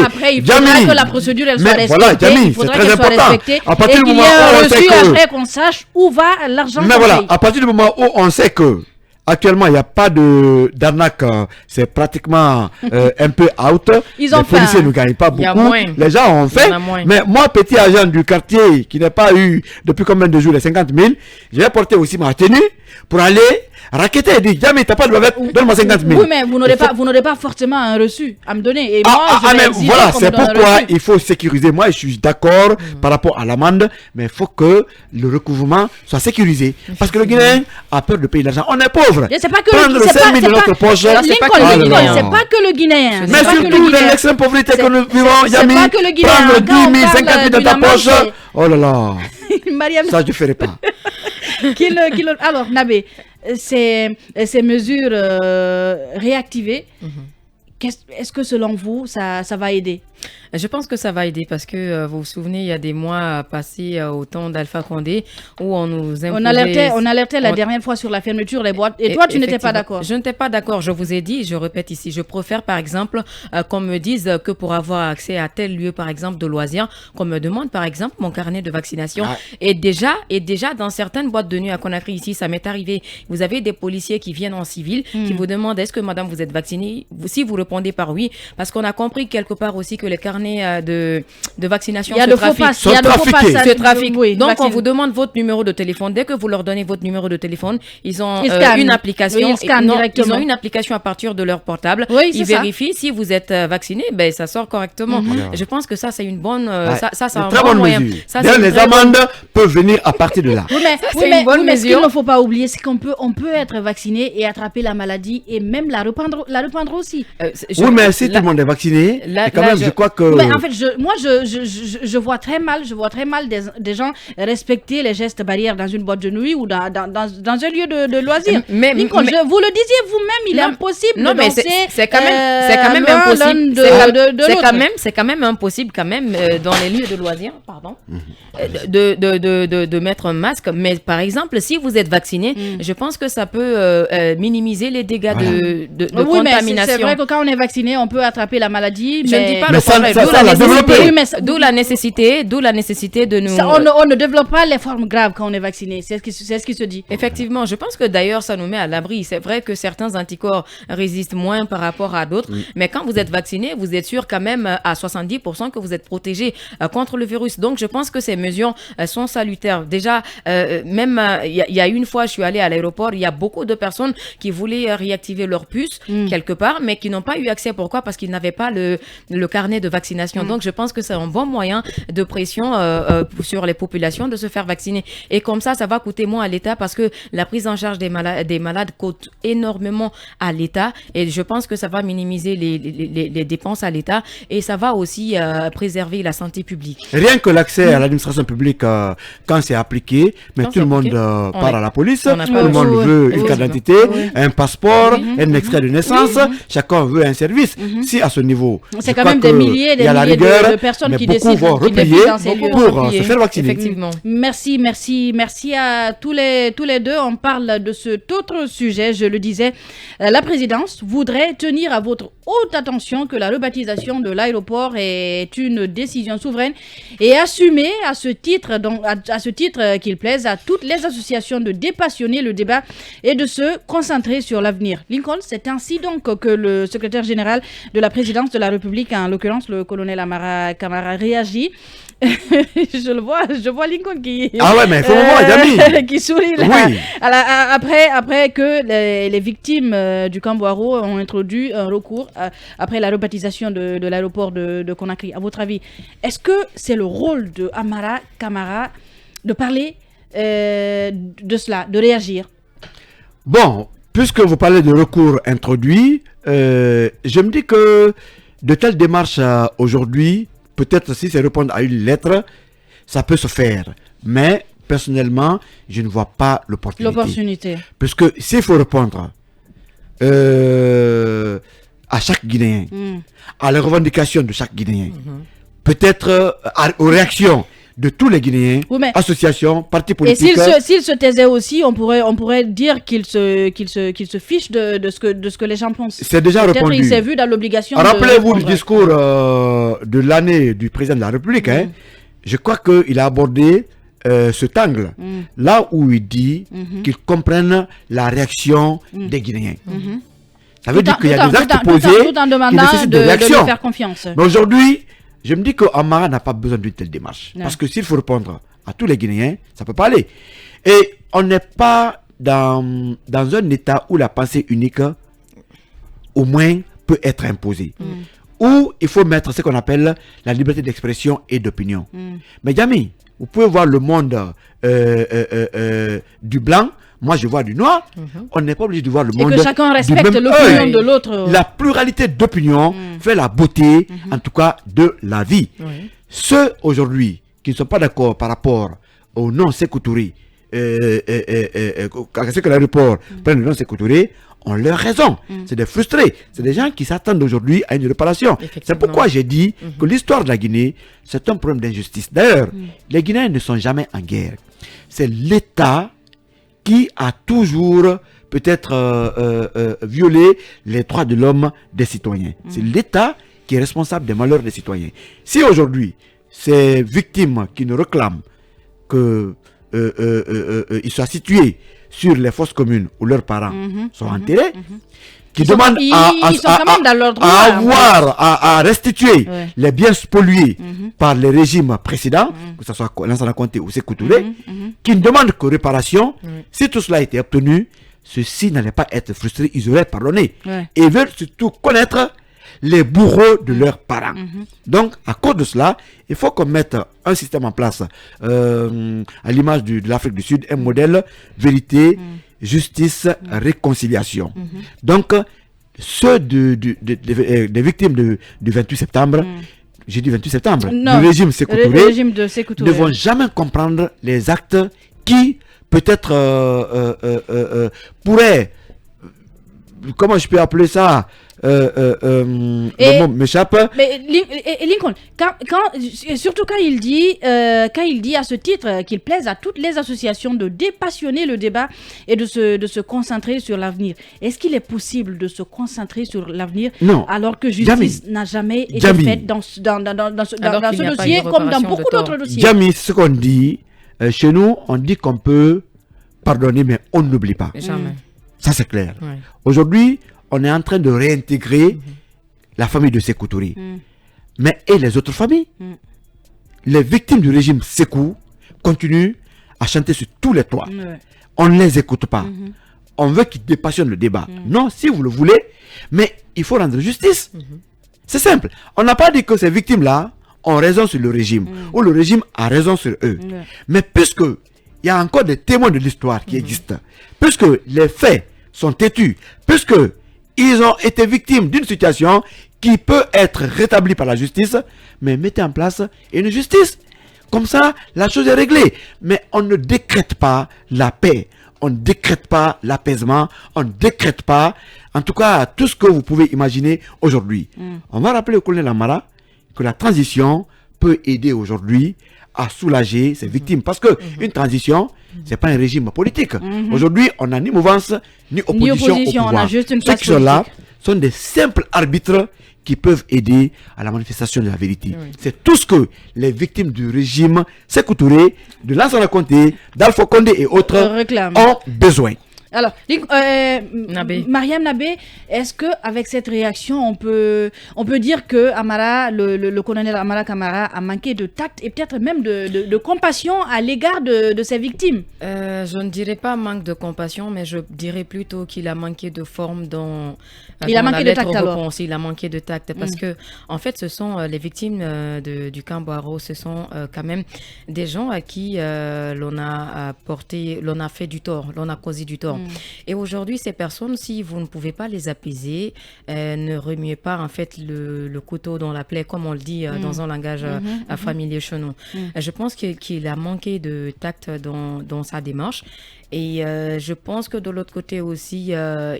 A: après, il faudra que la procédure elle soit respectée.
C: Voilà, Jamy, c'est très important. À partir du moment où on sait que,
A: après qu'on sache où va l'argent.
C: Mais voilà, à partir du moment où on sait que actuellement, il n'y a pas d'arnaque, c'est pratiquement un peu out. Les policiers ne gagnent pas beaucoup. Les gens ont fait. Mais moi, petit agent du quartier qui n'a pas eu depuis combien de jours les 50 000, je vais porter aussi ma tenue pour aller raqueter et dire jamais, t'as pas de bavette, donne-moi 50 000.
A: Oui, mais vous n'aurez pas forcément un reçu à me donner. Et moi,
C: voilà, c'est pourquoi il faut sécuriser. Moi, je suis d'accord par rapport à l'amende, mais il faut que le recouvrement soit sécurisé. Parce que le Guinéen a peur de payer l'argent. On est pauvre.
A: C'est pas que
C: prendre 5 000 de notre poche.
A: C'est pas que le Guinéen.
C: Mais surtout dans l'extrême pauvreté que nous vivons, Yami, prendre 10 000, 50 000 de ta poche. Oh là là. Ça, je ne ferai pas.
A: Alors, Nabé, ces mesures réactivées, est-ce que selon vous, ça va aider?
B: Je pense que ça va aider parce que vous vous souvenez, il y a des mois passés au temps d'Alpha Condé où on nous imposait...
A: On alertait la dernière fois sur la fermeture des boîtes et toi, tu n'étais pas d'accord.
B: Je n'étais pas d'accord. Je vous ai dit, je répète ici, je préfère par exemple qu'on me dise que pour avoir accès à tel lieu, par exemple, de loisirs, qu'on me demande par exemple mon carnet de vaccination. Et déjà, dans certaines boîtes de nuit à Conakry ici, ça m'est arrivé. Vous avez des policiers qui viennent en civil, qui vous demandent est-ce que madame vous êtes vaccinée? Si vous répondez par oui, parce qu'on a compris quelque part aussi que les carnets carnet de vaccination
A: Il y a de faux passes. Il y a de faux passes.
B: se trafiquent.
A: Oui,
B: Donc,
A: vaccine.
B: on vous demande votre numéro de téléphone. Dès que vous leur donnez votre numéro de téléphone, ils ont
A: scannent.
B: une application.
A: Oui, ils scannent directement.
B: Ils ont une application à partir de leur portable.
A: Oui, c'est
B: ils
A: ça.
B: vérifient si vous êtes vacciné, ben ça sort correctement. Je pense que ça c'est une bonne, ça c'est un
C: très
B: bon
C: bonne
B: moyen.
C: mesure.
B: Ça,
C: D'ailleurs,
B: c'est une
C: les
B: très bonne-
C: amendes peuvent venir à partir de là.
A: Oui, mais,
B: c'est une bonne
A: ce qu'il
B: mesure.
A: ne faut pas oublier, c'est qu'on peut être vacciné et attraper la maladie et même la reprendre aussi.
C: Oui, mais si tout le monde est vacciné,
B: là-
C: et quand
B: là,
C: même,
B: je-
C: je crois que...
A: Mais en fait, je vois très mal des gens respecter les gestes barrières dans une boîte de nuit ou dans un lieu de loisirs.
B: Mais-
A: Lincoln, vous le disiez vous-même, il est
B: Non,
A: impossible
B: non,
A: de
B: mais
A: danser.
B: c'est quand même
A: l'un
B: impossible.
A: de l'autre.
B: C'est quand même impossible quand même dans les lieux de loisirs, pardon, de mettre un masque. Mais par exemple, si vous êtes vacciné, je pense que ça peut minimiser les dégâts de
A: Oui, mais
B: contamination.
A: c'est vrai que quand on est vacciné, on peut attraper la maladie.
B: Je ne dis pas
C: Mais
B: le
C: ça-
B: contraire.
C: ça- ça l'a développé.
A: Oui, mais ça-
B: D'où la nécessité de nous.
A: on ne développe pas les formes graves quand on est vacciné. C'est ce qui se dit.
B: Effectivement, je pense que d'ailleurs ça nous met à l'abri. C'est vrai que certains anticorps résistent moins par rapport à d'autres, mais quand vous êtes vacciné, vous êtes sûr quand même à 70% que vous êtes protégé contre le virus. Donc je pense que ces mesures sont salutaires. Déjà, même il y a une fois, je suis allée à l'aéroport, il y a beaucoup de personnes qui voulaient réactiver leur puce quelque part, mais qui n'ont pas eu accès. Pourquoi? Parce qu'ils n'avaient pas le carnet de vaccination. Donc je pense que c'est un bon moyen de pression sur les populations de se faire vacciner. Et comme ça va coûter moins à l'État parce que la prise en charge des malades coûte énormément à l'État. Et je pense que ça va minimiser les dépenses à l'État et ça va aussi préserver la santé publique.
C: Rien que l'accès à l'administration publique, quand c'est appliqué, mais
B: Quand
C: tout le
B: c'est
C: monde
B: appliqué,
C: part à la police,
B: on n'a
C: tout
B: pas
C: le
B: le
C: monde
A: choix.
C: veut une
A: Oui,
C: carte
A: oui.
C: d'identité, un passeport, un extrait de naissance, chacun veut un service. Si à ce niveau,
A: C'est
C: je
A: quand
C: crois
A: même des
C: que
A: milliers et
C: il
A: des
C: y a la
A: milliers
C: rigueur,
A: de personnes
C: mais
A: qui
C: beaucoup
A: décident,
C: vont
A: qui
C: replier
A: décident dans ces lieux.
C: pour se faire vacciner.
B: Effectivement.
A: Merci à tous les deux. On parle de cet autre sujet. Je le disais, la présidence voudrait tenir à votre haute attention que la rebaptisation de l'aéroport est une décision souveraine et assumée à ce titre qu'il plaise à toutes les associations de dépassionner le débat et de se concentrer sur l'avenir. Lincoln, c'est ainsi donc que le secrétaire général de la présidence de la République, en l'occurrence le colonel Amara Camara, réagit. je vois Lincoln qui...
C: Ah ouais, mais il faut voir, Jamy.
A: qui sourit là.
C: Oui.
A: Après que les victimes du Camboiro ont introduit un recours après la rebaptisation de l'aéroport de Conakry. À votre avis, est-ce que c'est le rôle de Amara Camara de parler de cela, de réagir?
C: Bon, puisque vous parlez de recours introduit, je me dis que de telles démarches aujourd'hui, peut-être si c'est répondre à une lettre, ça peut se faire. Mais personnellement, je ne vois pas l'opportunité. Parce que s'il faut répondre à chaque Guinéen, à les revendications de chaque Guinéen, peut-être aux réactions de tous les Guinéens,
A: Oui, mais-
C: associations, partis
A: Et
C: politiques.
A: s'il se taisait aussi, on pourrait dire qu'il se fiche de ce que les gens pensent.
C: C'est déjà
A: Peut-être
C: répondu.
A: il s'est vu dans l'obligation de
C: Rappelez-vous du
A: répondre.
C: discours de l'année du président de la République. Hein. Je crois qu'il a abordé cet angle, là où il dit qu'ils comprennent la réaction des Guinéens. Ça veut dire qu'il y a des actes posés
A: tout en
C: qui
A: demandant
C: nécessitent
A: de
C: des réactions.
A: lui faire confiance.
C: Mais aujourd'hui, je me dis qu'Amara n'a pas besoin d'une telle démarche.
A: Non.
C: Parce que s'il faut répondre à tous les Guinéens, ça ne peut pas aller. Et on n'est pas dans un état où la pensée unique, au moins, peut être imposée. Où il faut mettre ce qu'on appelle la liberté d'expression et d'opinion. Mais Jamy, vous pouvez voir le monde du blanc, moi je vois du noir, on n'est pas obligé de voir le
A: Et
C: monde
A: que chacun
C: du
A: respecte
C: même
A: l'opinion
C: œil.
A: de l'autre.
C: La pluralité d'opinions fait la beauté, en tout cas, de la vie. Ceux aujourd'hui qui ne sont pas d'accord par rapport au non-Sékou Touré, à ce que l'aéroport prenne le non-Sékou Touré, ont leur raison. C'est des frustrés. C'est des gens qui s'attendent aujourd'hui à une réparation. C'est
B: Effectivement.
C: pourquoi j'ai dit que l'histoire de la Guinée, c'est un problème d'injustice. D'ailleurs, les Guinéens ne sont jamais en guerre. C'est l'État qui a toujours peut-être violé les droits de l'homme des citoyens. C'est l'État qui est responsable des malheurs des citoyens. Si aujourd'hui, ces victimes qui nous réclament qu'ils soient situés sur les fosses communes où leurs parents sont enterrés, qui demandent à restituer les biens spoliés par les régimes précédents, que ce soit Lansana Conté ou Sékou Touré, qui ne demandent que réparation. Si tout cela a été obtenu, ceux-ci n'allaient pas être frustrés, ils auraient pardonné. Et veulent surtout connaître les bourreaux de leurs parents. Donc, à cause de cela, il faut qu'on mette un système en place, à l'image de l'Afrique du Sud, un modèle vérité, justice, réconciliation. Donc, ceux des victimes du 28 septembre, j'ai dit 28 septembre, du régime Sékou Touré, ne vont jamais comprendre les actes qui, peut-être, pourraient, comment je peux appeler ça, le mot m'échappe.
A: Mais Lincoln, surtout quand il dit à ce titre qu'il plaise à toutes les associations de dépassionner le débat et de se concentrer sur l'avenir. Est-ce qu'il est possible de se concentrer sur l'avenir alors que justice n'a jamais été faite dans ce dossier comme dans beaucoup d'autres dossiers?
C: Jamy, ce qu'on dit, chez nous, on dit qu'on peut pardonner, mais on n'oublie pas.
B: Jamais.
C: Ça, c'est clair. Aujourd'hui, on est en train de réintégrer la famille de Sékou Touré. Mais et les autres familles? Les victimes du régime Sékou continuent à chanter sur tous les toits. On ne les écoute pas. On veut qu'ils dépassionnent le débat. Non, si vous le voulez, mais il faut rendre justice. C'est simple. On n'a pas dit que ces victimes-là ont raison sur le régime, ou le régime a raison sur eux. Mais puisque il y a encore des témoins de l'histoire qui existent, puisque les faits sont têtus, puisque ils ont été victimes d'une situation qui peut être rétablie par la justice, mais mettez en place une justice. Comme ça, la chose est réglée. Mais on ne décrète pas la paix, on ne décrète pas l'apaisement, on ne décrète pas, en tout cas, tout ce que vous pouvez imaginer aujourd'hui. On va rappeler au colonel Amara que la transition peut aider aujourd'hui à soulager ces victimes. Parce que une transition, c'est pas un régime politique. Aujourd'hui, on n'a ni mouvance, ni opposition au pouvoir.
A: On a juste une
C: Ceux qui sont là sont des simples arbitres qui peuvent aider à la manifestation de la vérité. C'est tout ce que les victimes du régime Sékou Touré, de Lansana Conté, d'Alpha Condé et autres ont besoin.
A: Alors, Mariam Nabé, est-ce que avec cette réaction, on peut dire que Amara, le colonel Amara Kamara a manqué de tact et peut-être même de compassion à l'égard de ses victimes?
B: Je ne dirais pas manque de compassion, mais je dirais plutôt qu'il a manqué de forme dans
A: il a manqué de tact alors.
B: Il a manqué de tact parce que en fait, ce sont les victimes du camp Boiro, ce sont quand même des gens à qui l'on a fait du tort, l'on a causé du tort. Et aujourd'hui, ces personnes, si vous ne pouvez pas les apaiser, ne remuez pas en fait le couteau dans la plaie, comme on le dit dans un langage familier chez nous. Je pense qu'il a manqué de tact dans sa démarche. Et je pense que de l'autre côté aussi,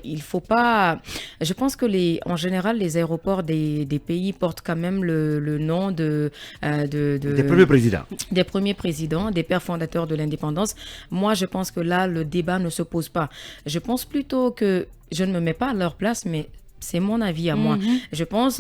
B: il faut pas... Je pense que en général, les aéroports des pays portent quand même le nom des
C: premiers présidents.
B: Des premiers présidents, des pères fondateurs de l'indépendance. Moi, je pense que là, le débat ne se pose pas. Je pense plutôt que... Je ne me mets pas à leur place, mais c'est mon avis à moi. Je pense...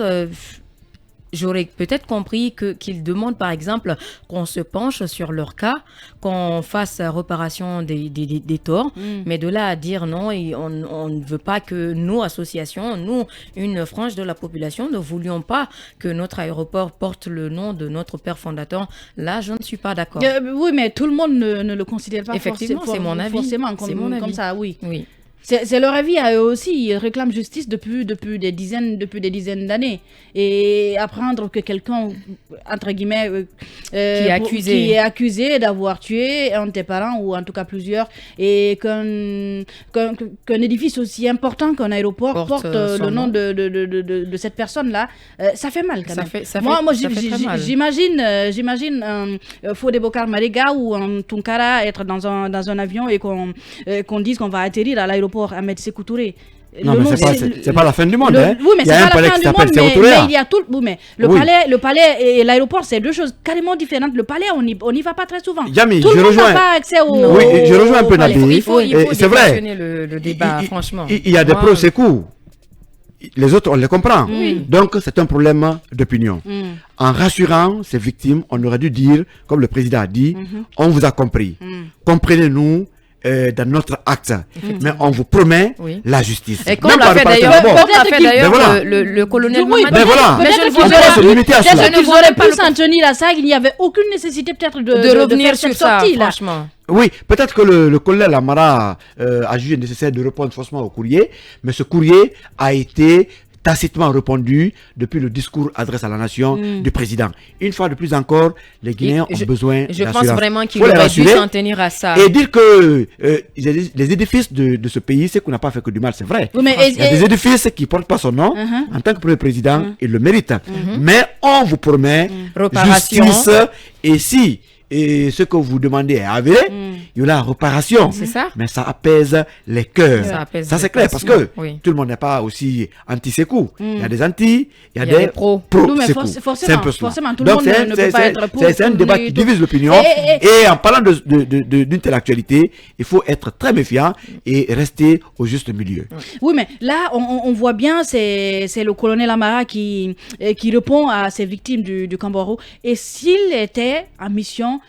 B: J'aurais peut-être compris qu'ils demandent, par exemple, qu'on se penche sur leur cas, qu'on fasse réparation des torts, mais de là à dire non, et on ne veut pas que nous, associations, nous, une frange de la population, ne voulions pas que notre aéroport porte le nom de notre père fondateur. Là, je ne suis pas d'accord.
A: Oui, mais tout le monde ne le considère pas
B: effectivement, c'est mon avis.
A: Forcément,
B: comme
A: ça, oui.
B: Oui.
A: C'est leur avis à eux aussi. Ils réclament justice depuis des dizaines d'années. Et apprendre que quelqu'un, entre guillemets, qui est accusé d'avoir tué un de tes parents, ou en tout cas plusieurs, et qu'un édifice aussi important qu'un aéroport porte le nom de cette personne-là, ça fait mal quand même. Moi, j'imagine Fodé Bokar Mariga ou un Tunkara être dans un avion et qu'on dise qu'on va atterrir à l'aéroport Ahmed Sékou Touré.
C: Non, mais c'est pas la fin du monde.
A: Oui, mais c'est pas la fin du monde, mais il y a tout. Mais le palais et l'aéroport, c'est deux choses carrément différentes. Le palais, on n'y va pas très souvent.
C: Yami,
A: tout le monde n'a pas accès au.
C: Oui, je rejoins un peu Nabi.
B: Il faut
C: c'est vrai.
B: Le débat, franchement.
C: Il y a des pros Sékou. Les autres, on les comprend. Donc, c'est un problème d'opinion. En rassurant ces victimes, on aurait dû dire, comme le président a dit, on vous a compris. Comprenez-nous. dans notre acte, mais on vous promet la justice.
B: Et comme
C: Même
B: l'a
C: pas
B: fait d'ailleurs le colonel
A: Oui,
B: Mamadi.
A: mais
C: je
A: peut-être qu'ils auraient pu s'en tenir à ça, il n'y avait aucune nécessité peut-être de
B: revenir
A: faire
B: sur
A: cette
B: ça,
A: sortie là.
B: franchement.
C: Oui, peut-être que le colonel Amara a jugé nécessaire de répondre faussement au courrier, mais ce courrier a été tacitement répondu depuis le discours adresse à la nation du président. Une fois de plus encore, les Guinéens ont besoin
B: Je
C: d'assurance.
B: pense vraiment qu'il
C: Faut les
B: aurait dû
C: rassurer
B: s'en tenir à ça.
C: et dire que les édifices de ce pays, c'est qu'on n'a pas fait que du mal, c'est vrai.
A: Oui, mais
C: Il y a des édifices qui ne portent pas son nom. En tant que premier président, il le mérite. Mais on vous promet
B: Réparation.
C: justice. Et si ce que vous demandez est avéré, il y aura réparation.
B: C'est ça.
C: Mais ça apaise les cœurs. Ça c'est clair parce que tout le monde n'est pas aussi anti-Sékou. Il y a des anti, il y a des
B: pros.
A: Non, mais
C: Sékou. C'est un peu cela.
A: forcément, tout le
C: Donc
A: monde ne peut pas être pour.
C: c'est un débat qui divise l'opinion. Et en parlant d'une telle actualité, il faut être très méfiant et rester au juste milieu.
A: Oui, mais là, on voit bien, c'est le colonel Amara qui répond à ces victimes du Camboro. Et s'il était en mission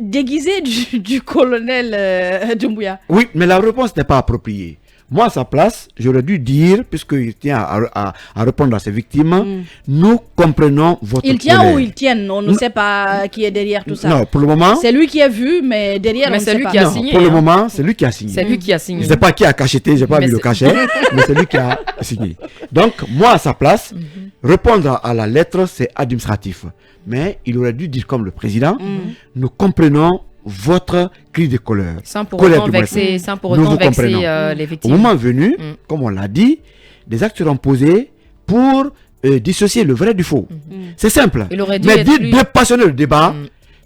A: déguisé du colonel Doumbouya?
C: Oui, mais la réponse n'est pas appropriée. Moi, à sa place, j'aurais dû dire, puisqu'il tient à répondre à ses victimes, nous comprenons votre
A: Il tient
C: colère.
A: ou il tient? On ne sait pas qui est derrière tout ça.
C: Non, pour le moment...
A: C'est lui qui a vu, mais derrière, on ne sait pas.
B: qui a
C: Non,
B: signé,
C: pour le
B: hein.
C: moment, c'est lui qui a signé.
B: C'est lui qui a signé.
C: Je ne sais pas qui a cacheté, je n'ai pas
B: Mais
C: vu le
B: c'est-
C: cachet, mais c'est lui qui a signé. Donc, moi, à sa place, répondre à la lettre, c'est administratif. Mais il aurait dû dire comme le président, nous comprenons votre cri de colère.
B: Sans pour
C: Colère
B: autant
C: du moins.
B: vexer, sans pour
C: Nous
B: autant
C: vous
B: vexer
C: comprenons.
B: les
C: Au
B: victimes.
C: moment venu, comme on l'a dit, des actes seront posés pour dissocier le vrai du faux. C'est simple.
B: Il aurait dû
C: Mais
B: être
C: dire
B: plus-
C: dépassionner le débat,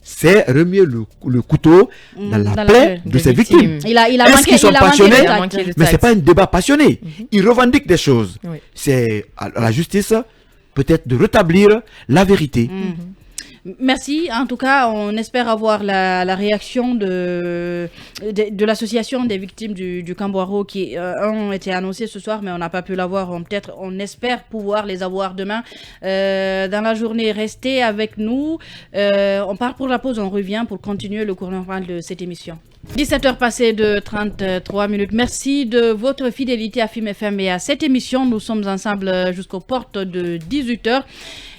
C: c'est remuer le couteau dans la
A: dans la
C: plaie
A: plaie
C: de
B: des
C: ces
B: victimes.
C: victimes.
A: Il a
C: Est-ce
A: manqué,
C: qu'ils sont
A: il a manqué
C: passionnés
A: de
B: Il a
A: tact.
B: manqué de
C: Mais c'est
B: tact.
C: pas un débat passionné. Ils revendiquent des choses.
B: Oui.
C: C'est à la justice peut-être de rétablir la vérité.
A: Merci. En tout cas, on espère avoir la réaction de l'association des victimes du Cambouaro qui ont été annoncées ce soir, mais on n'a pas pu l'avoir. On espère pouvoir les avoir demain dans la journée. Restez avec nous. On part pour la pause, on revient pour continuer le cours normal de cette émission. 17h passées de 33 minutes. Merci de votre fidélité à FIM FM et à cette émission. Nous sommes ensemble jusqu'aux portes de 18h.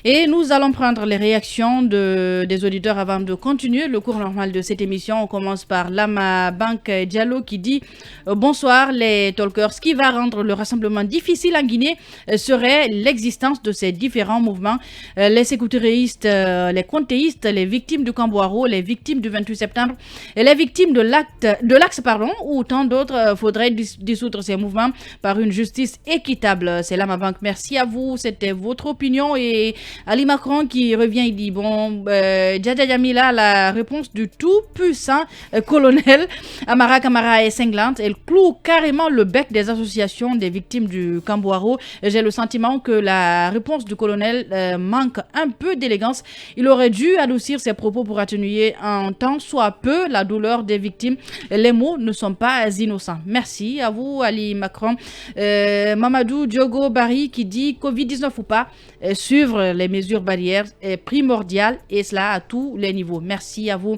A: Et nous allons prendre les réactions des auditeurs avant de continuer le cours normal de cette émission. On commence par Lama Bank Diallo qui dit bonsoir les talkers. Ce qui va rendre le rassemblement difficile en Guinée serait l'existence de ces différents mouvements. Les sécoutéristes, les contéistes, les victimes du Cambouaro, les victimes du 28 septembre et les victimes de l'Axe, ou tant d'autres. Faudrait dissoudre ces mouvements par une justice équitable. C'est Lama Bank. Merci à vous. C'était votre opinion. Et Ali Macron qui revient, il dit bon, Djadja Jamila, la réponse du tout puissant colonel Amara Camara est cinglante. Elle cloue carrément le bec des associations des victimes du Cambouaro. J'ai le sentiment que la réponse du colonel manque un peu d'élégance. Il aurait dû adoucir ses propos pour atténuer un tant soit peu la douleur des victimes. Les mots ne sont pas innocents. Merci à vous Ali Macron. Mamadou Diogo Barry qui dit Covid-19 ou pas, suivre les mesures barrières est primordial et cela à tous les niveaux. Merci à vous.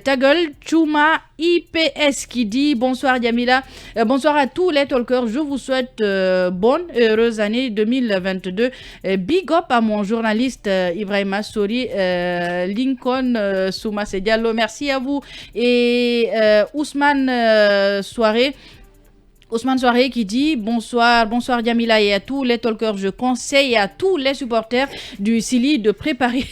A: Tagol Chouma IPS qui dit bonsoir Yamila, bonsoir à tous les talkers. Je vous souhaite bonne heureuse année 2022. Big up à mon journaliste Ibrahima Sori, Lincoln Souma Diallo. Merci à vous. Et Ousmane Soirée qui dit bonsoir Yamila et à tous les talkers. Je conseille à tous les supporters du Sili de préparer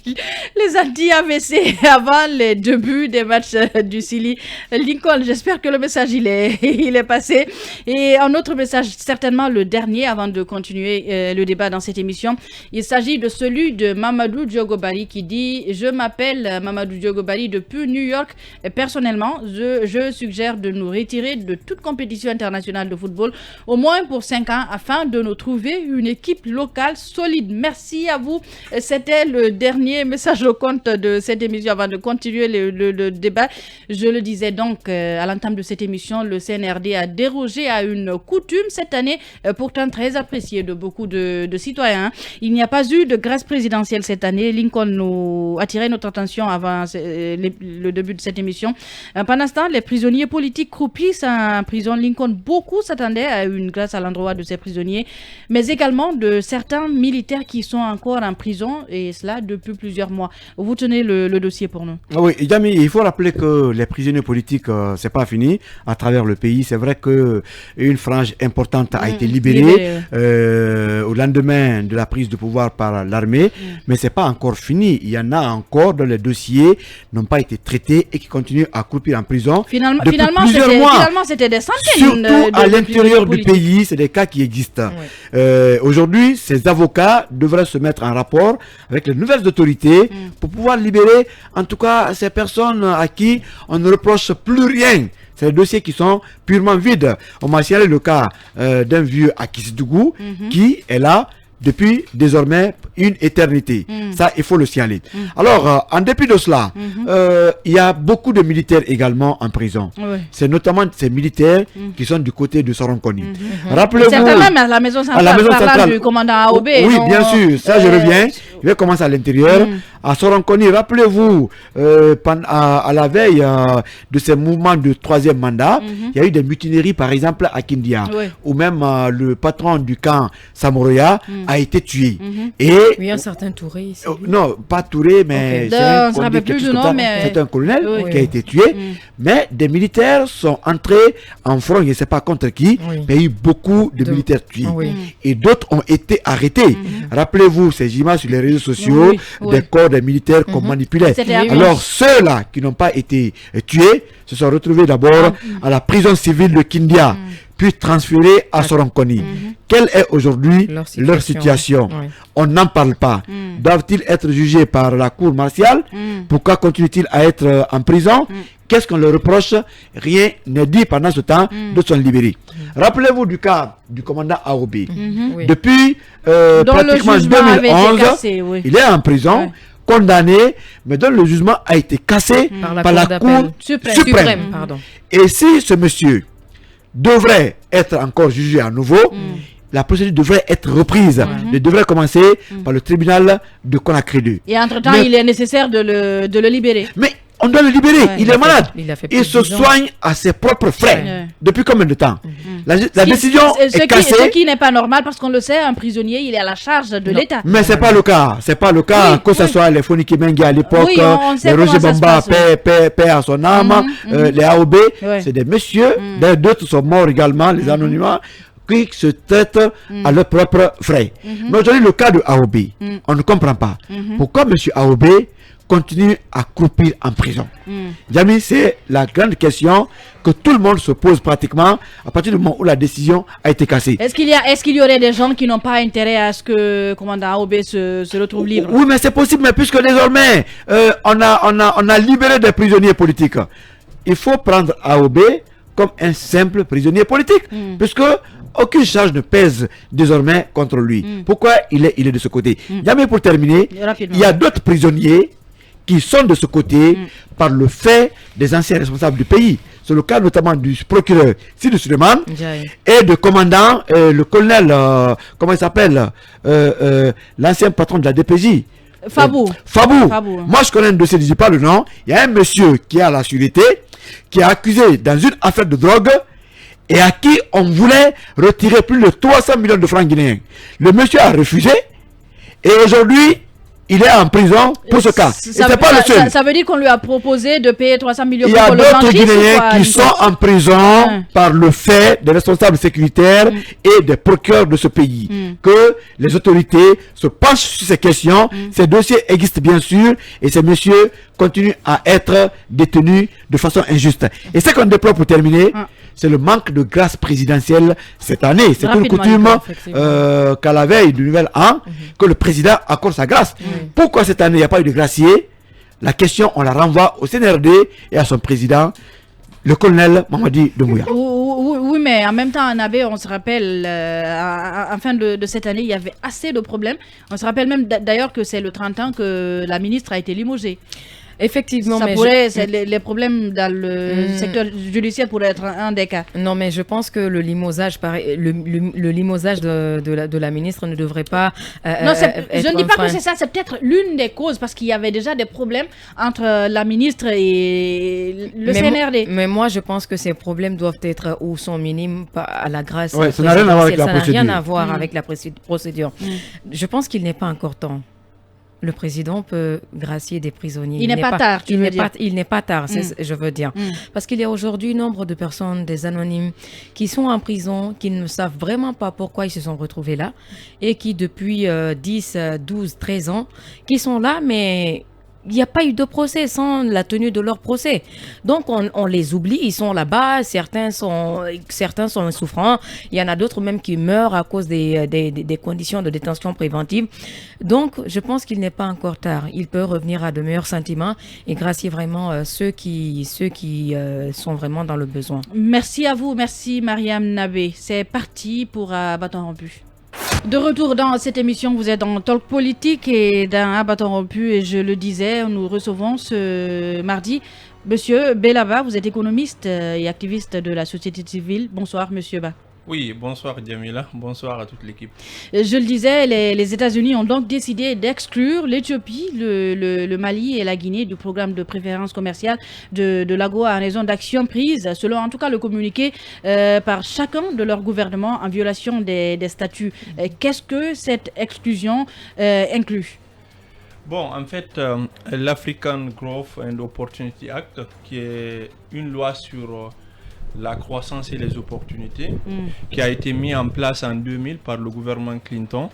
A: les anti-AVC avant les débuts des matchs du Sili. Lincoln, j'espère que le message il est passé. Et un autre message, certainement le dernier avant de continuer le débat dans cette émission. Il s'agit de celui de Mamadou Diogobari qui dit je m'appelle Mamadou Diogobari depuis New York. Et personnellement, je suggère de nous retirer de toute compétition internationale de football au moins pour 5 ans afin de nous trouver une équipe locale solide. Merci à vous. C'était le dernier dernier message au compte de cette émission avant de continuer le débat. Je le disais donc à l'entame de cette émission, le CNRD a dérogé à une coutume cette année, pourtant très appréciée de beaucoup de citoyens. Il n'y a pas eu de grâce présidentielle cette année. Lincoln nous attirait notre attention avant le début de cette émission. Pendant ce temps, les prisonniers politiques croupissent en prison. Lincoln, beaucoup s'attendaient à une grâce à l'endroit de ces prisonniers, mais également de certains militaires qui sont encore en prison, et cela depuis plusieurs mois. Vous tenez le dossier pour nous.
C: Oui, Jamy, il faut rappeler que les prisonniers politiques, c'est pas fini à travers le pays. C'est vrai que une frange importante a été libérée au lendemain de la prise de pouvoir par l'armée, mais c'est pas encore fini. Il y en a encore dont les dossiers n'ont pas été traités et qui continuent à croupir en prison. Finalement,
A: c'était des centaines.
C: Surtout à l'intérieur du pays, c'est des cas qui existent. Aujourd'hui, ces avocats devraient se mettre en rapport avec les nouvelles autorités pour pouvoir libérer, en tout cas, ces personnes à qui on ne reproche plus rien. C'est des dossiers qui sont purement vides. On m'a signalé le cas d'un vieux à Kissidougou qui est là depuis désormais une éternité. Ça, il faut le signaler. Alors, en dépit de cela, il y a beaucoup de militaires également en prison. C'est notamment ces militaires qui sont du côté de Soronkoni. Rappelez-vous...
A: Certainement à la maison centrale, du commandant Aobe.
C: Oui, bien sûr. Ça, je reviens. Je vais commencer à l'intérieur. À Soronkoni, rappelez-vous, à la veille de ces mouvements de troisième mandat, il y a eu des mutineries, par exemple, à Kindia, où même le patron du camp Samoroya a été tué. Et
B: oui, un certain Touré ici.
C: Non, pas Touré, mais c'est un colonel qui a été tué. Mais des militaires sont entrés en front, je ne sais pas contre qui, mais il y a eu beaucoup de militaires tués. Et d'autres ont été arrêtés. Rappelez-vous ces images sur les réseaux sociaux des corps des militaires qu'on manipulait. Alors ceux-là qui n'ont pas été tués se sont retrouvés d'abord à la prison civile de Kindia, puis transférés à Soronkoni. Quelle est aujourd'hui leur situation? On n'en parle pas. Doivent-ils être jugés par la cour martiale? Pourquoi continuent-ils à être en prison? Qu'est-ce qu'on leur reproche? Rien n'est dit pendant ce temps de sont libérés. Rappelez-vous du cas du commandant Aobe. Depuis pratiquement 2011, il est en prison, condamné, mais dont le jugement a été cassé par la Cour suprême. Et si ce monsieur devrait être encore jugé à nouveau, la procédure devrait être reprise. Elle devrait commencer par le tribunal de Conakry 2.
A: Et entre-temps, il est nécessaire de le libérer.
C: Mais on doit le libérer. Il est malade. Il se soigne à ses propres frais. Depuis combien de temps? La décision est cassée.
A: Ce qui n'est pas normal, parce qu'on le sait, un prisonnier, il est à la charge de l'État.
C: Mais c'est pas le cas. C'est pas le cas. Que ce soit les Foniki Mengi à l'époque, les Roger Bamba, paix à son âme, les AOB, c'est des messieurs. D'autres sont morts également, les anonymes, qui se traitent à leurs propres frais. Mais aujourd'hui, le cas de AOB, on ne comprend pas. Pourquoi M. AOB continue à croupir en prison? Jamy, c'est la grande question que tout le monde se pose pratiquement à partir du moment où la décision a été cassée.
A: Est-ce qu'il y aurait des gens qui n'ont pas intérêt à ce que le commandant Aobe se retrouve libre?
C: Oui, mais c'est possible, mais puisque désormais on a libéré des prisonniers politiques, il faut prendre Aobe comme un simple prisonnier politique, puisque aucune charge ne pèse désormais contre lui. Pourquoi il est de ce côté? Jamais pour terminer, il y a d'autres prisonniers qui sont de ce côté par le fait des anciens responsables du pays. C'est le cas notamment du procureur Sidi Suleiman et de commandant, le colonel, comment il s'appelle, l'ancien patron de la DPJ.
A: Fabou.
C: Moi, je connais un dossier, je ne dis pas le nom. Il y a un monsieur qui est à la sûreté, qui est accusé dans une affaire de drogue et à qui on voulait retirer plus de 300 millions de francs guinéens. Le monsieur a refusé et aujourd'hui, il est en prison pour ce cas.
A: Ça veut dire qu'on lui a proposé de payer 300 millions pour le
C: Il y a d'autres Guinéens qui sont en prison par le fait des responsables sécuritaires et des procureurs de ce pays. Que les autorités se penchent sur ces questions. Ces dossiers existent bien sûr et ces messieurs continuent à être détenus de façon injuste. Et ce qu'on déplore pour terminer, c'est le manque de grâce présidentielle cette année. C'est une coutume qu'à la veille du nouvel an, que le président accorde sa grâce. Pourquoi cette année il n'y a pas eu de gracier? La question, on la renvoie au CNRD et à son président, le colonel Mamadi Doumbouya.
A: Oui, mais en même temps, en Abbé, on se rappelle, en fin de cette année, il y avait assez de problèmes. On se rappelle même d'ailleurs que c'est le 30 ans que la ministre a été limogée.
B: Effectivement,
A: ça
B: mais
A: pourrait, les problèmes dans le secteur judiciaire pourraient être un des cas.
B: Non, mais je pense que le limosage, le limosage de la ministre ne devrait pas.
A: Non, je ne dis pas que c'est ça, c'est peut-être l'une des causes, parce qu'il y avait déjà des problèmes entre la ministre et le CNRD.
B: Mais moi, je pense que ces problèmes doivent être ou sont minimes à la grâce.
C: Ouais, ça n'a rien à voir avec la procédure.
B: Ça n'a rien à voir avec la procédure. Je pense qu'il n'est pas encore temps. Le président peut gracier des prisonniers.
A: Il n'est pas tard, tu veux dire.
B: Il n'est pas tard, je veux dire. Parce qu'il y a aujourd'hui nombre de personnes, des anonymes, qui sont en prison, qui ne savent vraiment pas pourquoi ils se sont retrouvés là, et qui depuis 10, 12, 13 ans, qui sont là, mais il n'y a pas eu de procès sans la tenue de leur procès. Donc, on les oublie, ils sont là-bas, certains sont souffrants, il y en a d'autres même qui meurent à cause des conditions de détention préventive. Donc, je pense qu'il n'est pas encore tard. Il peut revenir à de meilleurs sentiments et gracier vraiment ceux qui sont vraiment dans le besoin.
A: Merci à vous, merci Mariam Nabé. C'est parti pour À bâton rompu. De retour dans cette émission, vous êtes dans Talk Politique et dans À bâton rompu, et je le disais, nous recevons ce mardi Monsieur Belaba. Vous êtes économiste et activiste de la société civile. Bonsoir Monsieur Ba.
E: Oui, bonsoir Djamila, bonsoir à toute l'équipe.
A: Je le disais, les États-Unis ont donc décidé d'exclure l'Éthiopie, le Mali et la Guinée du programme de préférence commerciale de l'AGOA en raison d'actions prises, selon en tout cas le communiqué par chacun de leurs gouvernements en violation des statuts. Qu'est-ce que cette exclusion inclut ?
E: Bon, en fait, l'African Growth and Opportunity Act, qui est une loi sur la croissance et les opportunités, qui a été mis en place en 2000 par le gouvernement Clinton,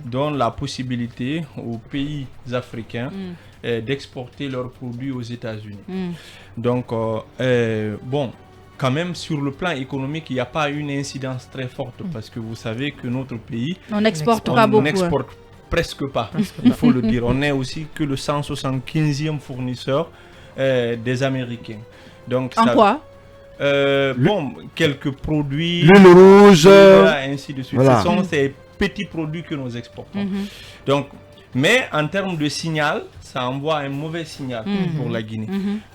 E: donne la possibilité aux pays africains d'exporter leurs produits aux États-Unis. Donc, bon, quand même, sur le plan économique, il n'y a pas une incidence très forte, parce que vous savez que notre pays...
A: On n'exporte pas beaucoup.
E: On n'exporte presque pas, il faut le dire. On n'est aussi que le 175e fournisseur des Américains. Donc,
A: en quoi ?
E: Bon, quelques produits,
C: l'huile rouge,
E: ainsi de suite.
C: Voilà.
E: Ce sont ces petits produits que nous exportons. Donc, mais en termes de signal, ça envoie un mauvais signal pour la Guinée.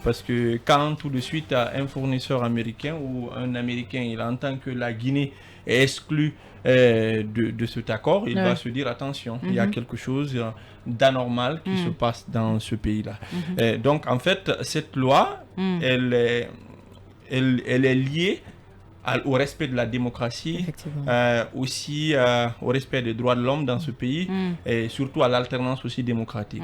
E: Parce que quand tout de suite un fournisseur américain ou un Américain, il entend que la Guinée est exclue de cet accord, il va se dire attention, il y a quelque chose d'anormal qui se passe dans ce pays-là. Donc en fait, cette loi, elle est liée au respect de la démocratie, aussi au respect des droits de l'homme dans ce pays, et surtout à l'alternance aussi démocratique.